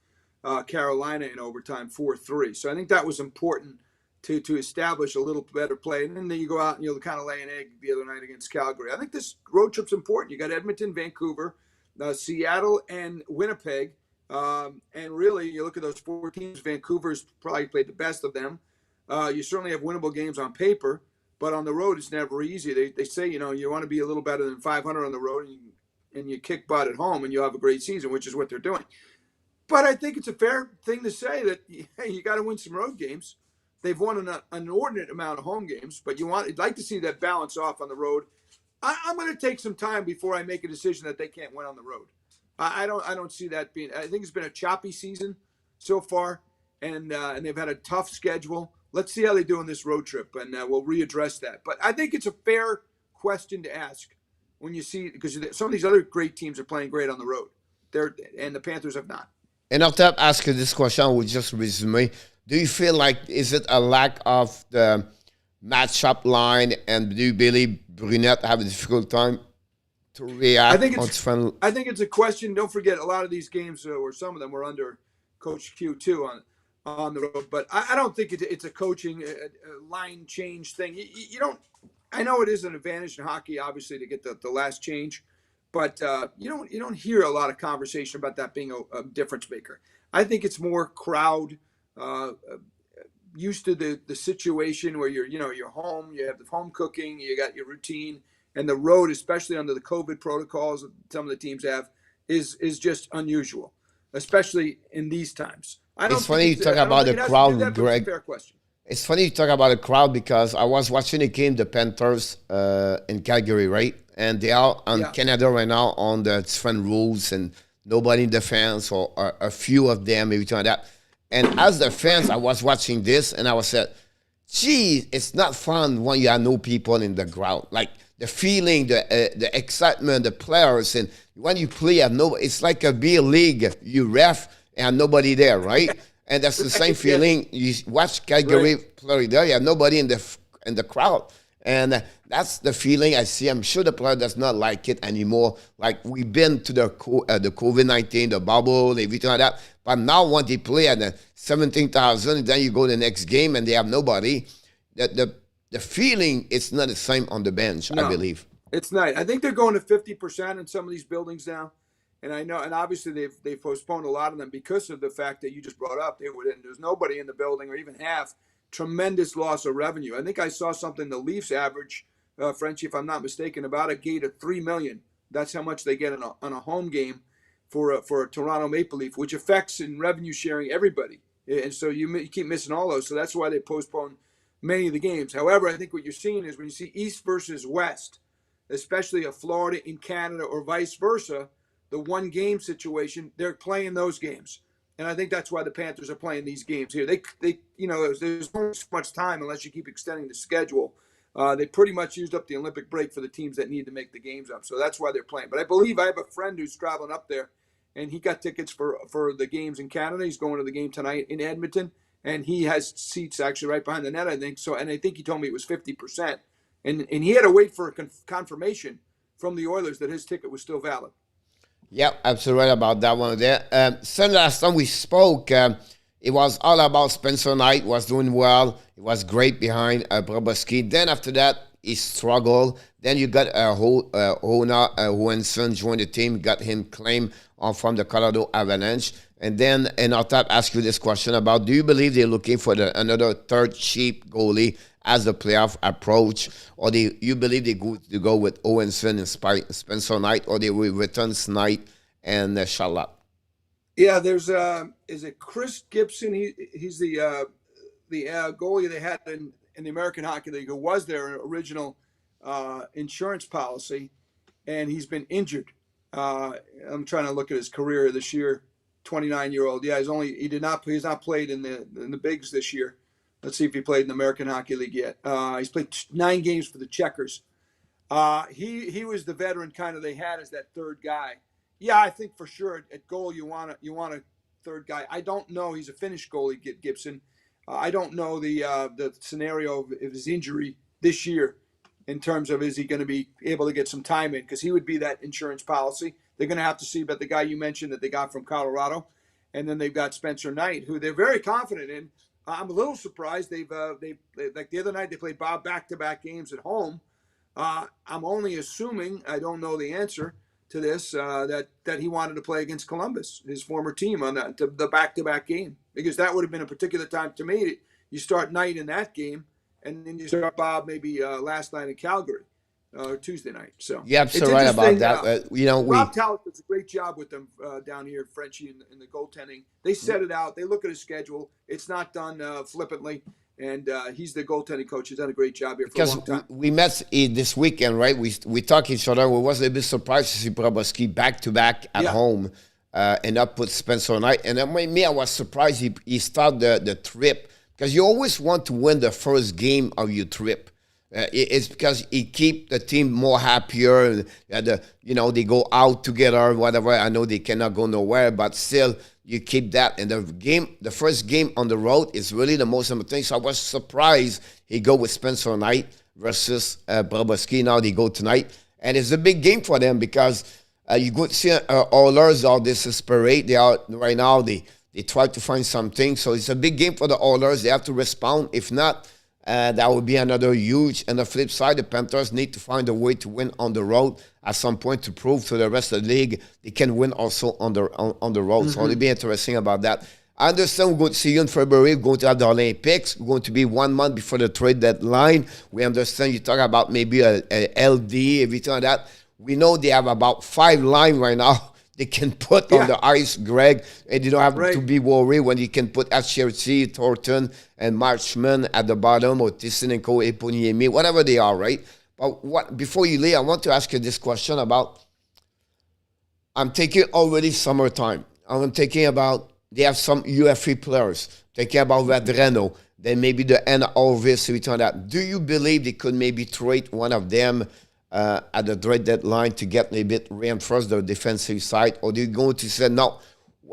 Carolina in overtime 4-3. So I think that was important to establish a little better play. And then you go out and you'll kind of lay an egg the other night against Calgary. I think this road trip's important. You got Edmonton, Vancouver, Seattle, and Winnipeg. And really, you look at those 4 teams, Vancouver's probably played the best of them. You certainly have winnable games on paper, but on the road, it's never easy. They say, you want to be a little better than 500 on the road, and you kick butt at home, and you have a great season, which is what they're doing. But I think it's a fair thing to say that, hey, you got to win some road games. They've won an inordinate amount of home games, but you'd like to see that balance off on the road. I'm going to take some time before I make a decision that they can't win on the road. I don't see that being. I think it's been a choppy season so far, and they've had a tough schedule. Let's see how they do on this road trip, and we'll readdress that. But I think it's a fair question to ask when you see, because some of these other great teams are playing great on the road. And the Panthers have not. And after asking this question, I will just resume. Do you feel like, is it a lack of the matchup line, and do you believe Brunette have a difficult time to react? I think it's a question. Don't forget, a lot of these games, or some of them, were under Coach Q too on the road. But I don't think it's a coaching line change thing. You don't. I know it is an advantage in hockey, obviously, to get the last change, but you don't hear a lot of conversation about that being a difference maker. I think it's more crowd. Used to the situation where you're home, you have the home cooking, you got your routine, and the road, especially under the COVID protocols that some of the teams have, is just unusual, especially in these times. It's funny you talk about the crowd, Greg. Fair question. It's funny you talk about the crowd, because I was watching a game, the Panthers in Calgary, right? And they are on Canada right now on the different rules, and nobody in the fans, or a few of them, maybe like that. And as the fans, I was watching this, and I was said, gee, it's not fun when you have no people in the ground. Like the feeling, the excitement, the players, and when you play at no, it's like a beer league. You ref and nobody there, right? And that's the same feeling. You watch Calgary, Florida, you have nobody in the crowd. And that's the feeling I see. I'm sure the player does not like it anymore. Like, we've been to the COVID-19, the bubble, everything like that. But now when they play at the 17,000, then you go to the next game and they have nobody, the feeling is not the same on the bench, I believe. It's not. I think they're going to 50% in some of these buildings now. And I know, and obviously they've postponed a lot of them because of the fact that you just brought up. There's nobody in the building, or even half. Tremendous loss of revenue. I think I saw something. The Leafs average, Frenchy, if I'm not mistaken, about a gate of $3 million. That's how much they get on a home game for a Toronto Maple Leaf, which affects in revenue sharing everybody. And so you keep missing all those. So that's why they postpone many of the games. However, I think what you're seeing is when you see East versus West, especially a Florida in Canada or vice versa, the one game situation, they're playing those games. And I think that's why the Panthers are playing these games here. They there's not so much time unless you keep extending the schedule. They pretty much used up the Olympic break for the teams that need to make the games up. So that's why they're playing. But I believe I have a friend who's traveling up there, and he got tickets for the games in Canada. He's going to the game tonight in Edmonton, and he has seats actually right behind the net, I think. So, and I think he told me it was 50%. And he had to wait for a confirmation from the Oilers that his ticket was still valid. Yeah, absolutely right about that one there. Since last time we spoke, it was all about Spencer Knight was doing well. It was great behind Bobrovsky. Then after that, he struggled. Then you got Hona Johansson joined the team, got him claimed from the Colorado Avalanche. And then, and I'll ask you this question about, do you believe they're looking for another third cheap goalie as the playoff approach, or you believe they go with Owenson and Spencer Knight, or they will return Knight and Charlotte? Yeah, there's is it Chris Gibson? He's the goalie they had in the American Hockey League, who was their original insurance policy, and he's been injured. I'm trying to look at his career this year. 29-year-old. Yeah, he's not played in the bigs this year. Let's see if he played in the American Hockey League yet. He's played 9 games for the Checkers. He was the veteran kind of they had as that third guy. Yeah, I think for sure at goal you want a third guy. I don't know. He's a Finnish goalie, Gibson. I don't know the scenario of his injury this year in terms of is he going to be able to get some time in, because he would be that insurance policy. They're going to have to see about the guy you mentioned that they got from Colorado, and then they've got Spencer Knight, who they're very confident in. I'm a little surprised they like the other night they played back-to-back games at home. I'm only assuming, I don't know the answer to this, that he wanted to play against Columbus, his former team, on the back-to-back game, because that would have been a particular time to me. You start Knight in that game, and then you start Bob maybe last night in Calgary. Tuesday night. So yeah, absolutely right about that. Rob Talbot does a great job with them down here, Frenchy, in the goaltending. They set it out. They look at his schedule. It's not done flippantly, and he's the goaltending coach. He's done a great job here for a long time. We met this weekend, right? We talked each other. We was a bit surprised to see Bobrovsky back-to-back at home and up with Spencer Knight. And I was surprised he started the trip, because you always want to win the first game of your trip. It's because it keep the team more happier. They go out together, whatever. I know they cannot go nowhere, but still you keep that. And the first game on the road is really the most important thing. So I was surprised he go with Spencer Knight versus Bobrovsky. Now they go tonight, and it's a big game for them, because you go to see Oilers are desperate. They are right now. They try to find something. So it's a big game for the Oilers. They have to respond. If not, that would be another huge. And the flip side, the Panthers need to find a way to win on the road at some point to prove to the rest of the league they can win also on the road. So it'll be interesting about that. I understand we're going to see you in February. We're going to have the Olympics. We're going to be 1 month before the trade deadline. We understand you talk about maybe a LD, everything like that. We know they have about 5 lines right now they can put on the ice, Greg, and you don't have to be worried when you can put Asherty, Thornton, and Marchman at the bottom, or Tissenenko, Eponiemi, whatever they are, right? But before you leave, I want to ask you this question about, I'm taking already summertime. I'm thinking about, they have some UFA players, thinking about Vedreno, then maybe the end of Orvis, everything like that. Do you believe they could maybe trade one of them at the trade deadline to get a bit reinforce the defensive side, or do you go to say, no,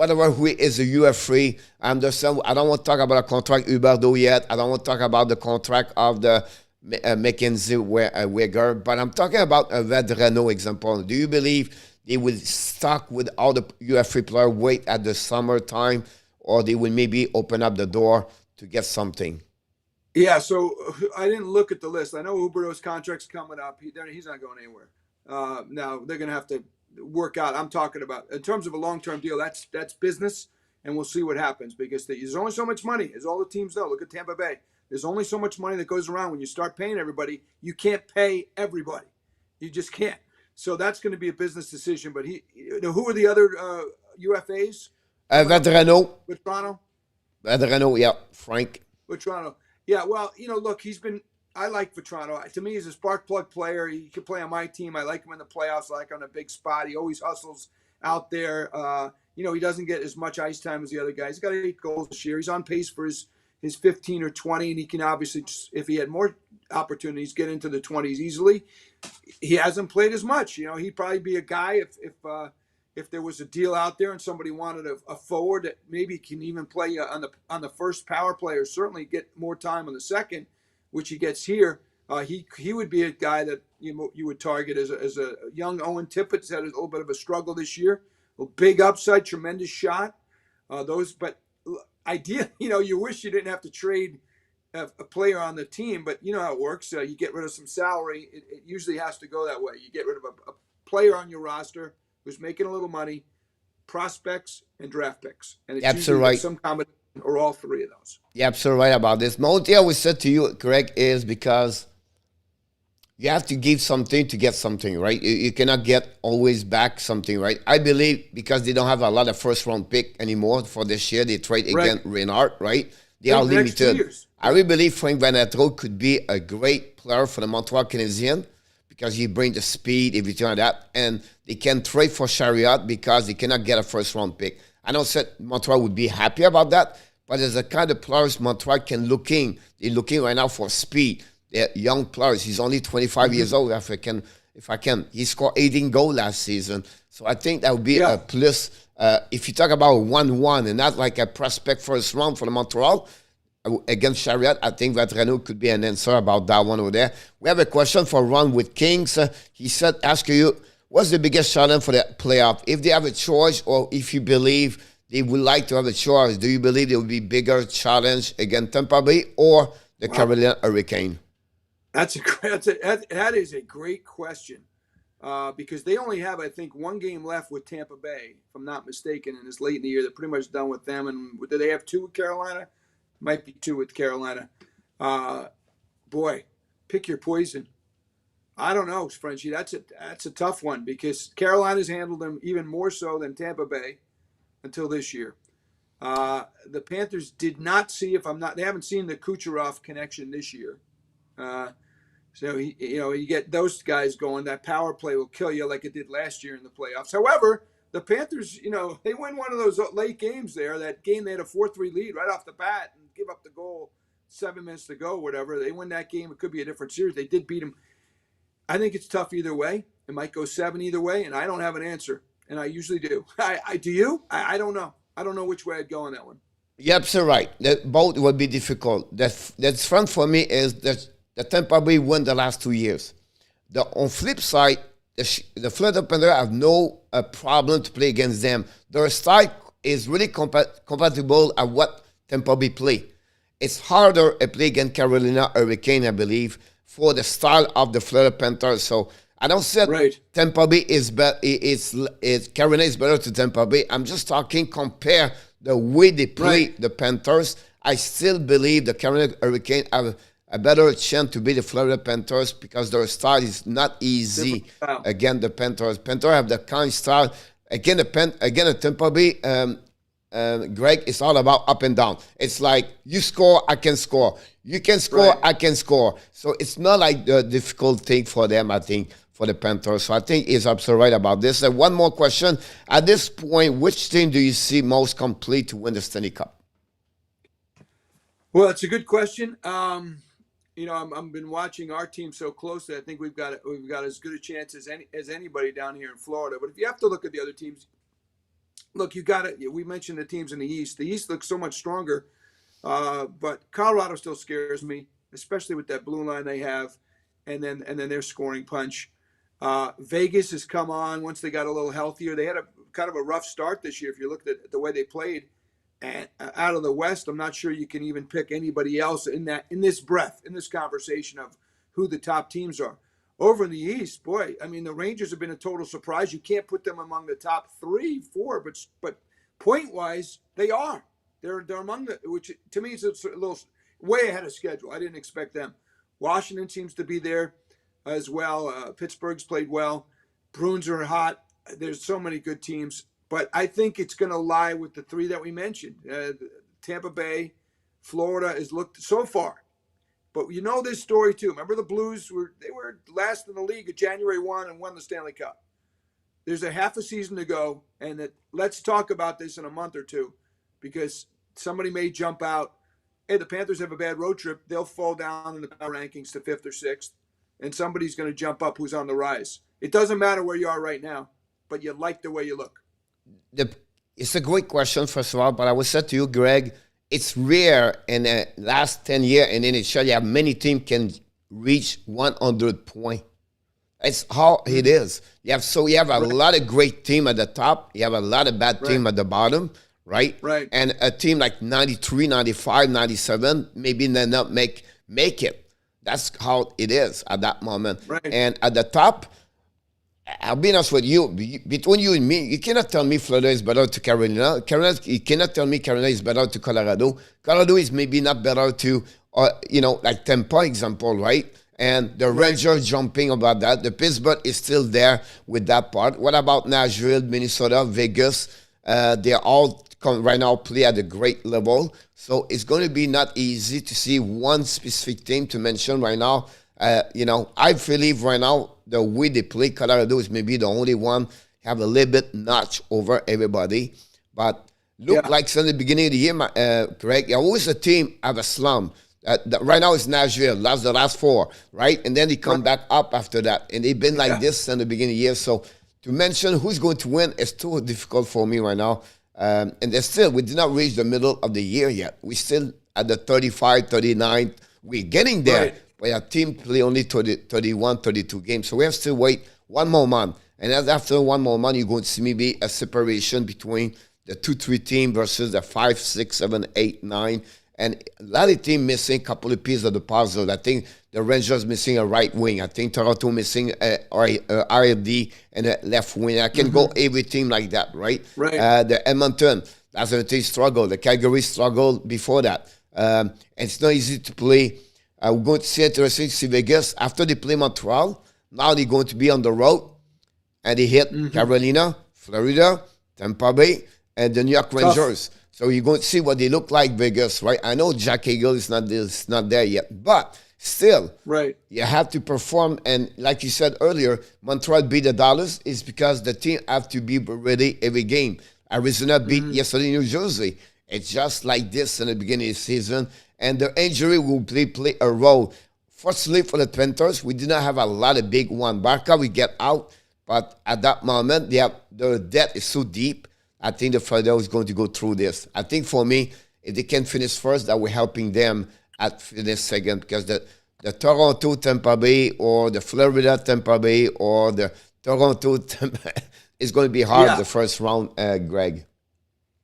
whatever who is a UF3. I understand. I don't want to talk about a contract Huberdeau yet. I don't want to talk about the contract of the Mackenzie Weger, but I'm talking about a Vadrano example. Do you believe they will stuck with all the UF3 players, wait at the summertime, or they will maybe open up the door to get something? Yeah, so I didn't look at the list. I know Huberdeau's contract's coming up. He's not going anywhere. Now they're going to have to work out. I'm talking about in terms of a long-term deal. That's business, and we'll see what happens because there's only so much money, as all the teams know. Look at Tampa Bay. There's only so much money that goes around. When you start paying everybody, you can't pay everybody. You just can't. So that's going to be a business decision. But who are the other UFAs? Vadrano. With Toronto. Vadrano, yeah, Frank. With Toronto. Yeah, well, look, I like Vetrano. To me, he's a spark plug player. He can play on my team. I like him in the playoffs. I like on a big spot. He always hustles out there. He doesn't get as much ice time as the other guys. He's got 8 goals this year. He's on pace for his 15 or 20, and he can obviously, if he had more opportunities, get into the 20s easily. He hasn't played as much. He'd probably be a guy if there was a deal out there and somebody wanted a forward that maybe can even play on the first power play or certainly get more time on the second, which he gets here. He would be a guy that you would target as a young Owen Tippett's had a little bit of a struggle this year. A big upside, tremendous shot. But idea, you wish you didn't have to trade a player on the team, but you know how it works. You get rid of some salary. It usually has to go that way. You get rid of a player on your roster who's making a little money, prospects and draft picks. And it's usually right. Some combination or all 3 of those. You're absolutely right about this. My idea we said to you, Greg, is because you have to give something to get something, right? You cannot get always back something, right? I believe because they don't have a lot of first-round pick anymore for this year, they trade against Reinhardt, right? They are limited. I really believe Frank Van Etro could be a great player for the Montreal Canadiens because he brings the speed, everything like that, and they can trade for Chariot because they cannot get a first-round pick. I know that Montreal would be happy about that, but there's a kind of players Montreal they're looking right now for speed. They're young players. He's only 25 years old, if I can. He scored 18 goals last season. So I think that would be a plus. If you talk about 1-1 and not like a prospect first round for the Montreal, against Chariot, I think Vatrano could be an answer about that one over there. We have a question for Ron with Kings. He said, ask you, what's the biggest challenge for the playoff? If they have a choice or if you believe they would like to have a choice, do you believe there will be bigger challenge against Tampa Bay or the Carolina Hurricane? That is a great question because they only have, I think, 1 game left with Tampa Bay, if I'm not mistaken, and it's late in the year. They're pretty much done with them. And do they have 2 with Carolina? Might be 2 with Carolina. Boy, pick your poison. I don't know, Frenchy. That's a tough one because Carolina's handled them even more so than Tampa Bay until this year. The Panthers did not see, they haven't seen the Kucherov connection this year. So you get those guys going. That power play will kill you like it did last year in the playoffs. However, the Panthers, they win one of those late games there. That game, they had a 4-3 lead right off the bat and give up the goal 7 minutes to go, whatever. They win that game. It could be a different series. They did beat them. I think it's tough either way. It might go 7 either way, and I don't have an answer, and I usually do. Do you? I don't know. I don't know which way I'd go on that one. Yep, so right. Both would be difficult. That's fun for me is that the Tampa Bay won the last 2 years. On flip side, the Florida Panthers have no problem to play against them. Their style is really compatible at what Tampa Bay play. It's harder to play against Carolina Hurricane, I believe, for the style of the Florida Panthers. So I don't say Tampa Bay is better. Carolina is better to Tampa Bay. I'm just talking compare the way they play the Panthers. I still believe the Carolina Hurricane have a better chance to beat the Florida Panthers because their style is not easy against the Panthers. Panthers have the kind style. Again, the Tampa Bay, Greg, it's all about up and down. It's like you score, I can score. You can score, I can score. So it's not like the difficult thing for them, I think, for the Panthers. So I think he's absolutely right about this. And one more question. At this point, which team do you see most complete to win the Stanley Cup? Well, it's a good question. I've been watching our team so closely. I think we've got as good a chance as anybody down here in Florida. But if you have to look at the other teams, look, you got it. We mentioned the teams in the East. The East looks so much stronger, but Colorado still scares me, especially with that blue line they have, and then their scoring punch. Vegas has come on once they got a little healthier. They had a kind of a rough start this year. If you looked at the way they played, and out of the West, I'm not sure you can even pick anybody else in this conversation of who the top teams are. Over in the East, boy, I mean, the Rangers have been a total surprise. You can't put them among the top 3, 4, but point wise, they are. They're among the, which to me is a little way ahead of schedule. I didn't expect them. Washington seems to be there as well. Pittsburgh's played well. Bruins are hot. There's so many good teams, but I think it's going to lie with the 3 that we mentioned. Tampa Bay, Florida has looked so far. But you know this story too. Remember the Blues were last in the league at January 1 and won the Stanley Cup. There's a half a season to go, and let's talk about this in a month or two, because somebody may jump out. Hey, the Panthers have a bad road trip. They'll fall down in the power rankings to 5th or 6th, and somebody's going to jump up who's on the rise. It doesn't matter where you are right now, but you like the way you look. It's a great question, first of all, but I will say to you, Greg, it's rare in the last 10 years in NHL, you have many teams can reach 100 points. It's how it is. You have a lot of great team at the top. You have a lot of bad team at the bottom, right? Right. And a team like 93, 95, 97, maybe they not make it. That's how it is at that moment. Right. And at the top, I'll be honest with you, between you and me, you cannot tell me Florida is better to Carolina. You cannot tell me Carolina is better to Colorado. Colorado is maybe not better to, like Tampa example, right? And the Rangers jumping about that. The Pittsburgh is still there with that part. What about Nashville, Minnesota, Vegas? They all right now play at a great level. So it's going to be not easy to see one specific team to mention right now. I believe right now the way they play, Colorado is maybe the only one have a little bit notch over everybody. But like since the beginning of the year, Greg, always a team have a slump. Right now it's Nashville, the last 4, right? And then they come back up after that. And they've been like this since the beginning of the year. So to mention who's going to win is too difficult for me right now. And we did not reach the middle of the year yet. We're still at the 35, 39. We're getting there. Right. But our team play only 31, 32 games. So we have to wait one more month. And after one more month, you're going to see maybe a separation between the 2-3 team versus the 5, 6, 7, 8, 9. And a lot of teams missing a couple of pieces of the puzzle. I think the Rangers missing a right wing. I think Toronto missing a RD and a left wing. I can go every team like that, right? Right. The Edmonton, that's a team struggle. The Calgary struggled before that. And it's not easy to play. We're going to see interesting to see Vegas. After they play Montreal, now they're going to be on the road. And they hit Carolina, Florida, Tampa Bay, and the New York Rangers. So you're going to see what they look like, Vegas, right? I know Jack Eagle is not there yet, but still, you have to perform. And like you said earlier, Montreal beat the Dallas is because the team have to be ready every game. Arizona beat yesterday New Jersey. It's just like this in the beginning of the season. And the injury will play a role. Fortunately for the Panthers, we did not have a lot of big one. Barca, we get out. But at that moment, the debt is so deep. I think the Florida is going to go through this. I think for me, if they can finish first, that we're helping them at finish second, because the Toronto Tampa Bay or the Florida Tampa Bay or the Toronto Tampa is going to be hard the first round, Greg.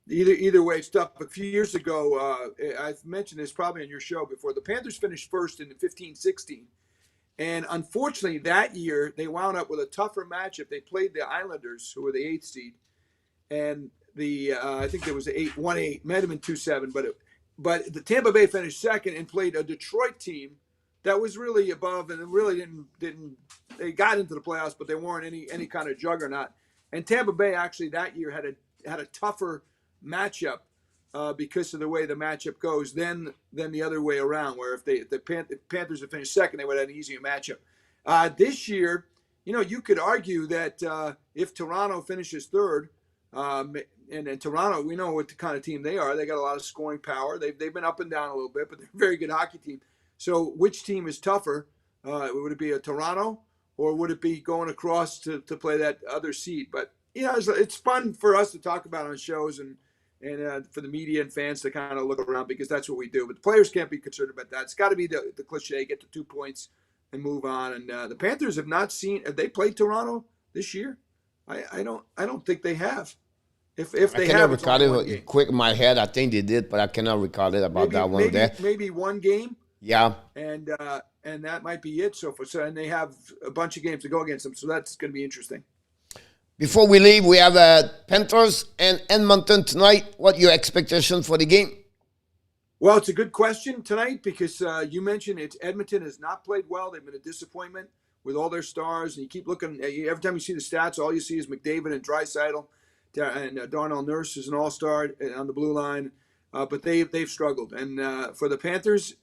Either way, it's tough. A few years ago, I've mentioned this probably on your show before. The Panthers finished first in 15-16. And unfortunately, that year, they wound up with a tougher matchup. They played the Islanders, who were the 8th seed. And I think there was 1-8, might have been 2-7, but the Tampa Bay finished second and played a Detroit team that was really above, and it really didn't. They got into the playoffs, but they weren't any kind of juggernaut. And Tampa Bay actually that year had a tougher matchup because of the way the matchup goes than the other way around, where if the Panthers had finished second, they would have had an easier matchup. This year, you could argue that if Toronto finishes third. And Toronto, we know what the kind of team they are. They got a lot of scoring power. They've been up and down a little bit, but they're a very good hockey team. So which team is tougher? Would it be a Toronto, or would it be going across to play that other seed? But it's fun for us to talk about on shows and for the media and fans to kind of look around because that's what we do. But the players can't be concerned about that. It's got to be the cliche: get the 2 points and move on. And the Panthers have not seen. Have they played Toronto this year? I don't think they have. If they I cannot have, it's recall only one it game. quick in my head. I think they did, but I cannot recall it about that one there. Maybe one game. Yeah. And that might be it. So and they have a bunch of games to go against them. So that's going to be interesting. Before we leave, we have Panthers and Edmonton tonight. What your expectation for the game? Well, it's a good question tonight because you mentioned Edmonton has not played well. They've been a disappointment with all their stars. And you keep looking, every time you see the stats, all you see is McDavid and Draisaitl. And Darnell Nurse is an all-star on the blue line. But they've struggled. And for the Panthers,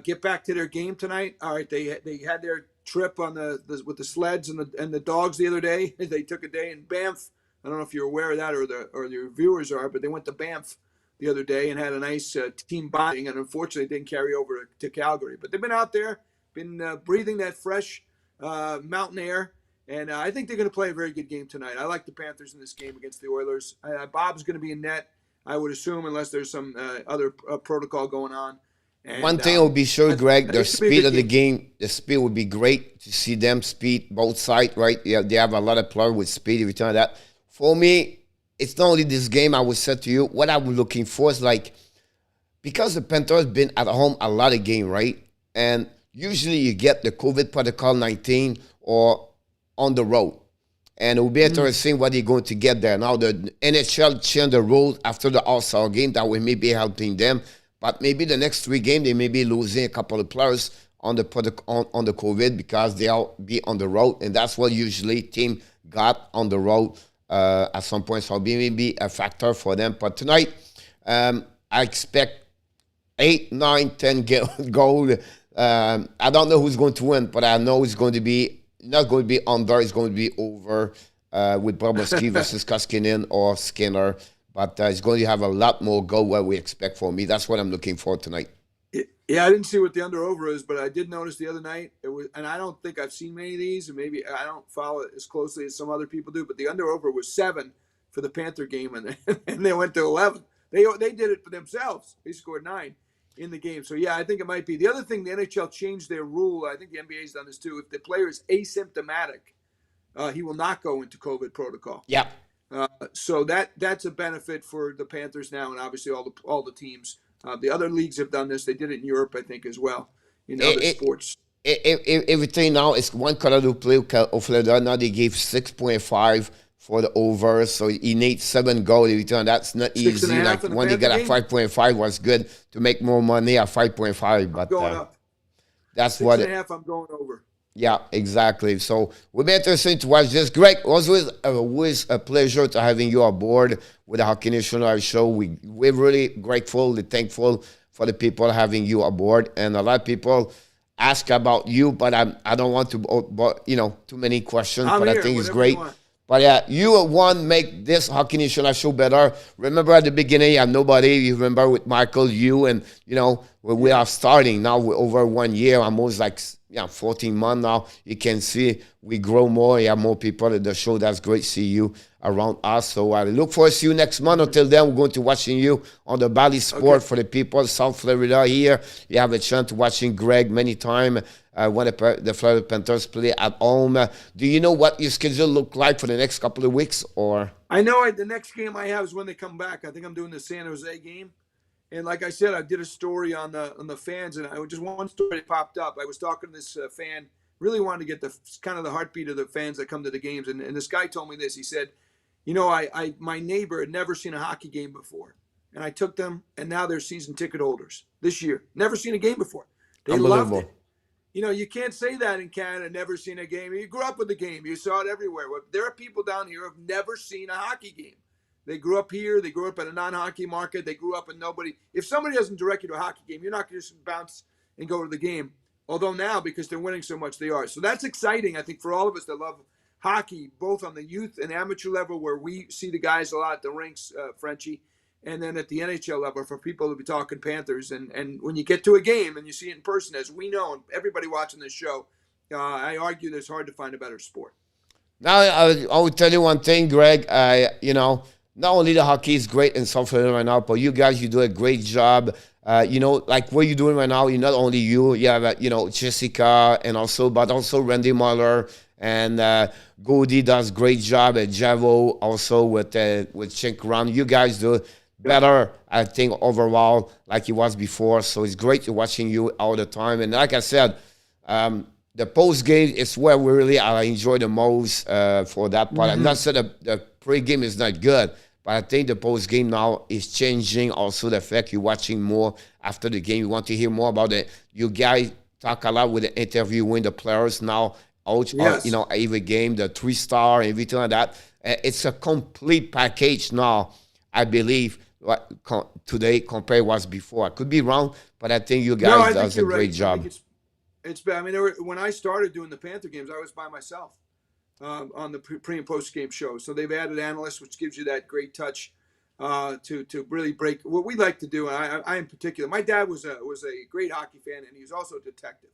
get back to their game tonight. All right, they had their trip on with the sleds and the dogs the other day. They took a day in Banff. I don't know if you're aware of that or your viewers are, but they went to Banff the other day and had a nice team bonding, and unfortunately didn't carry over to Calgary. But they've been out there, been breathing that fresh mountain air, and I think they're going to play a very good game tonight. I like the Panthers in this game against the Oilers. Bob's going to be in net, I would assume, unless there's some other protocol going on. And, one thing will be sure, Greg, the speed of the game. The speed would be great to see them speed both sides, right? Yeah, they have a lot of players with speed, every time that. For me, it's not only this game, I would say to you, what I'm looking for is like, because the Panthers been at home a lot of games, right? And usually you get the COVID protocol 19 or on the road. And it will be interesting what they're going to get there. Now, the NHL changed the rules after the All-Star game. That will maybe helping them. But maybe the next 3 games, they may be losing a couple of players on the COVID because they'll be on the road. And that's what usually team got on the road at some point. So maybe a factor for them. But tonight, I expect 8, 9, 10 goals. I don't know who's going to win, but I know it's going to be not going to be under. It's going to be over with Bobrovsky versus Koskinen or Skinner. But it's going to have a lot more goal what we expect for me. That's what I'm looking for tonight. Yeah, I didn't see what the under-over is, but I did notice the other night. It was, and I don't think I've seen many of these, and maybe I don't follow it as closely as some other people do, but the under-over was 7 for the Panther game, and they went to 11. They did it for themselves. They scored 9 in the game. So, yeah, I think it might be. The other thing, the NHL changed their rule. I think the NBA's done this too. If the player is asymptomatic, he will not go into COVID protocol. Yeah. So that's a benefit for the Panthers now, and obviously all the teams. The other leagues have done this. They did it in Europe, I think, as well. In other sports. Everything now is one Colorado play of Florida. Now they gave 6.5 for the over, so he needs 7 goals every time. That's not easy. Like when they got a 5.5 was good to make more money at 5.5, but going up. That's 6.5. I'm going over. Yeah, exactly. So we'll be interesting to watch this. Greg, always a pleasure to having you aboard with the Hockey National show. We're really grateful and thankful for the people having you aboard. And a lot of people ask about you, but I don't want to, too many questions. I think it's great. But yeah, you make this Hockey National show better. Remember at the beginning, you had nobody. You remember with Michael, you, and we are starting now. We're over 1 year, almost like 14 months now. You can see we grow more. You have more people at the show. That's great to see you around us. So I look forward to see you next month. Until then, we're going to watching you on the Bally Sport for the people. South Florida here. You have a chance to watching Greg many times when the Florida Panthers play at home. Do you know what your schedule look like for the next couple of weeks? Or I know the next game I have is when they come back. I think I'm doing the San Jose game. And like I said, I did a story on the fans, and just one story that popped up. I was talking to this fan, really wanted to get the kind of the heartbeat of the fans that come to the games. And this guy told me this. He said, my neighbor had never seen a hockey game before. And I took them, and now they're season ticket holders this year. Never seen a game before. They loved it. You can't say that in Canada, never seen a game. You grew up with the game. You saw it everywhere. There are people down here who have never seen a hockey game. They grew up here. They grew up in a non-hockey market. They grew up in nobody. If somebody doesn't direct you to a hockey game, you're not going to just bounce and go to the game. Although now, because they're winning so much, they are. So that's exciting, I think, for all of us that love hockey, both on the youth and amateur level, where we see the guys a lot at the rinks, Frenchy, and then at the NHL level for people to be talking Panthers. And when you get to a game and you see it in person, as we know, and everybody watching this show, I argue that it's hard to find a better sport. Now, I will tell you one thing, Greg. Not only the hockey is great in South Florida right now, but you guys, you do a great job. Like what you're doing right now, not only you have, Jessica but also Randy Muller and Goldie does great job at Javo also with Chick Run. You guys do better, I think, overall, like it was before. So it's great watching you all the time. And like I said, the post game is where I enjoy the most for that part. I'm not saying the pre-game is not good, but I think the post game now is changing. Also, the fact you're watching more after the game, you want to hear more about it. You guys talk a lot with the interviewing the players now. Every game, the 3-star, everything like that. It's a complete package now, I believe, today compared to what's before. I could be wrong, but I think you guys does a great job. It's bad. When I started doing the Panther games, I was by myself on the pre and post game show. So they've added analysts, which gives you that great touch to really break what we like to do. And I in particular, my dad was a great hockey fan, and he was also a detective.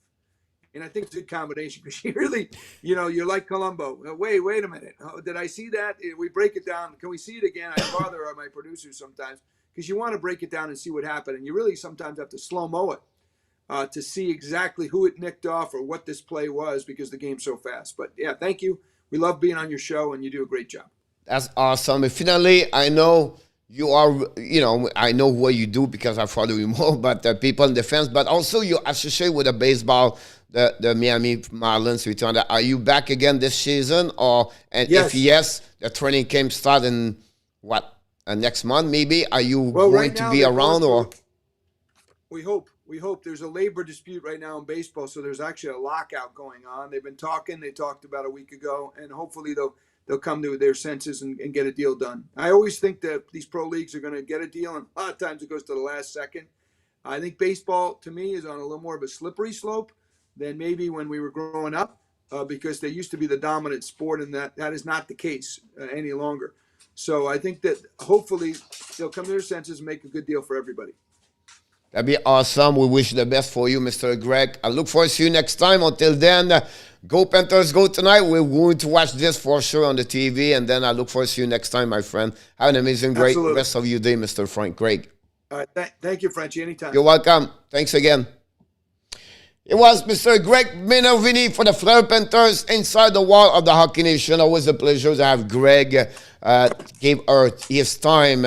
And I think it's a good combination because you really, you're like Columbo. Wait a minute. Did I see that? We break it down. Can we see it again? I bother my producers sometimes because you want to break it down and see what happened. And you really sometimes have to slow-mo it to see exactly who it nicked off or what this play was because the game's so fast. But, yeah, thank you. We love being on your show, and you do a great job. That's awesome. And finally, I know you are, I know what you do because I follow you more, but the people in defense, but also you associate with the baseball, the Miami Marlins. Are you back again this season? If yes, the training camp start in next month maybe? Are you going to be around or? We hope. There's a labor dispute right now in baseball, so there's actually a lockout going on. They've been talking. They talked about a week ago, and hopefully they'll come to their senses and get a deal done. I always think that these pro leagues are going to get a deal, and a lot of times it goes to the last second. I think baseball, to me, is on a little more of a slippery slope than maybe when we were growing up because they used to be the dominant sport, and that is not the case any longer. So I think that hopefully they'll come to their senses and make a good deal for everybody. That'd be awesome. We wish the best for you, Mr. Greg. I look forward to you next time. Until then, go Panthers, go tonight. We're going to watch this for sure on the TV, and then I look forward to you next time, my friend. Have an amazing, great rest of your day, Mr. Frank Greg. All right. Thank you, Frenchy. Anytime. You're welcome. Thanks again. It was Mr. Greg Minervini for the Florida Panthers inside the wall of the Hockey Nation. Always a pleasure to have Greg give his time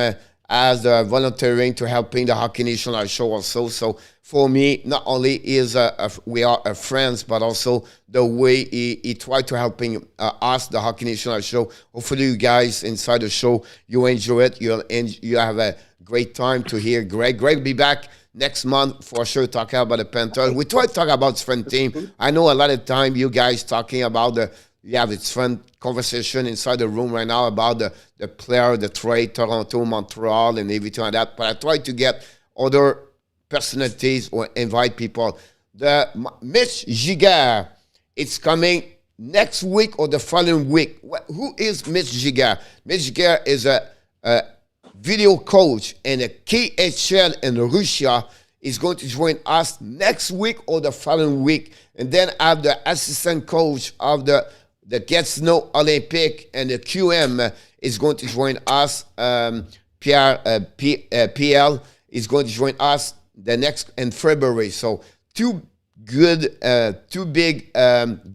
as volunteering to helping the Hockey Nation our show also. So for me, not only is we are friends, but also the way he tried to helping us, the Hockey Nation our show. Hopefully you guys inside the show, you enjoy it. You have a great time to hear Greg. Greg will be back next month for sure talking about the Panthers. We try to talk about friend team. I know a lot of time you guys talking about it's fun conversation inside the room right now about the player, the trade, Toronto, Montreal, and everything like that. But I try to get other personalities or invite people. The Mitch Giguère, it's coming next week or the following week. Who is Mitch Giguère? Mitch Giguère is a video coach in a KHL in Russia. Is going to join us next week or the following week. And then I have the assistant coach of the Gatineau Olympic and the QM is going to join us. PL is going to join us the next in February. So two big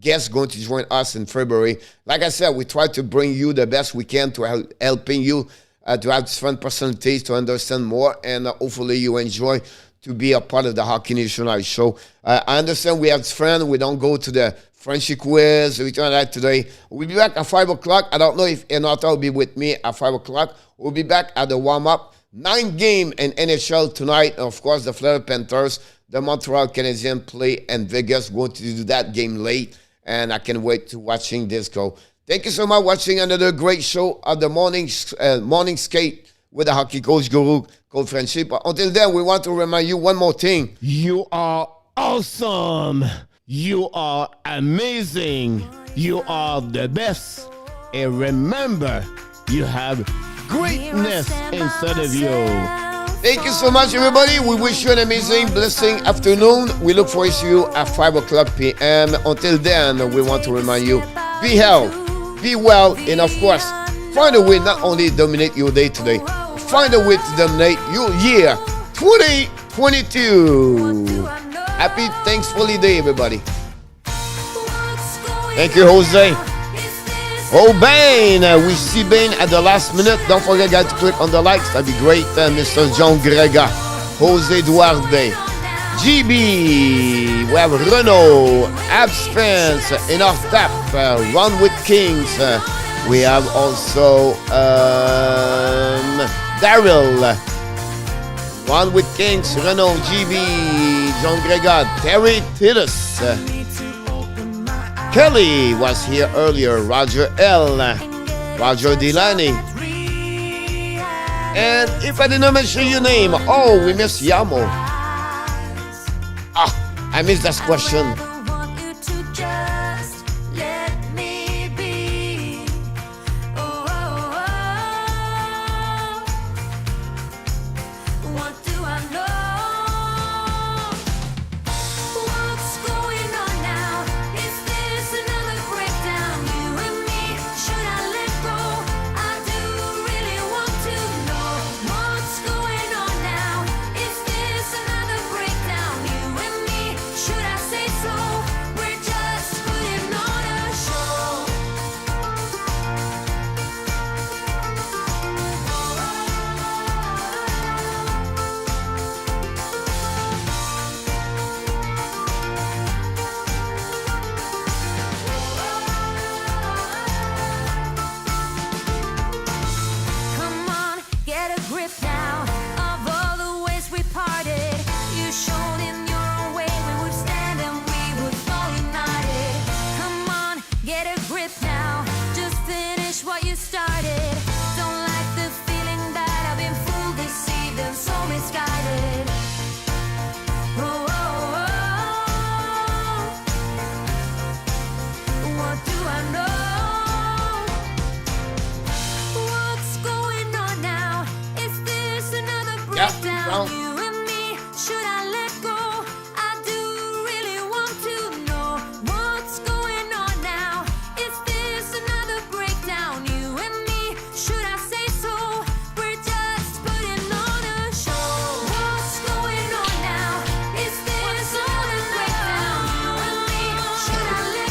guests going to join us in February. Like I said, we try to bring you the best we can to helping you to have fun personalities to understand more, and hopefully you enjoy to be a part of the Hockey Nation show. I understand we have friends. We don't go to the FRENCHY quiz, everything like that today. We'll be back at 5 o'clock. I don't know if Enata will be with me at 5 o'clock. We'll be back at the warm-up. 9 game in NHL tonight. And of course, the Florida Panthers, the Montreal Canadiens play in Vegas. Going to do that game late. And I can't wait to watching this go. Thank you so much for watching another great show of the morning skate with the hockey coach guru called FRENCHY. But until then, we want to remind you one more thing. You are awesome. You are amazing. You are the best. And remember, you have greatness inside of you. Thank you so much, everybody. We wish you an amazing, blessing afternoon. We look forward to you at 5 o'clock p.m. Until then, we want to remind you, be healthy, be well, and of course, find a way not only to dominate your day today, find a way to dominate your year 2022. Happy Thanksgiving Day, everybody. Thank you, Jose. Oh, Bain, we see Bain at the last minute. Don't forget, guys, to click on the likes. That'd be great. Mr. John Grega, Jose Duarte, GB, we have Renault, Abspence, in our tap, Run with Kings. We have also Daryl, Run with Kings, Renault, GB, John Grega, Terry Titus. Kelly was here earlier, Roger L, Roger Delaney. And if I didn't mention your name, oh, we miss Yamo. I missed that question.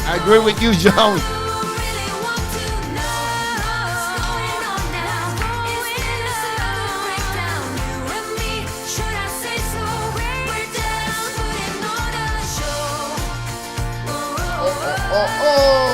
I agree with you, John. Oh.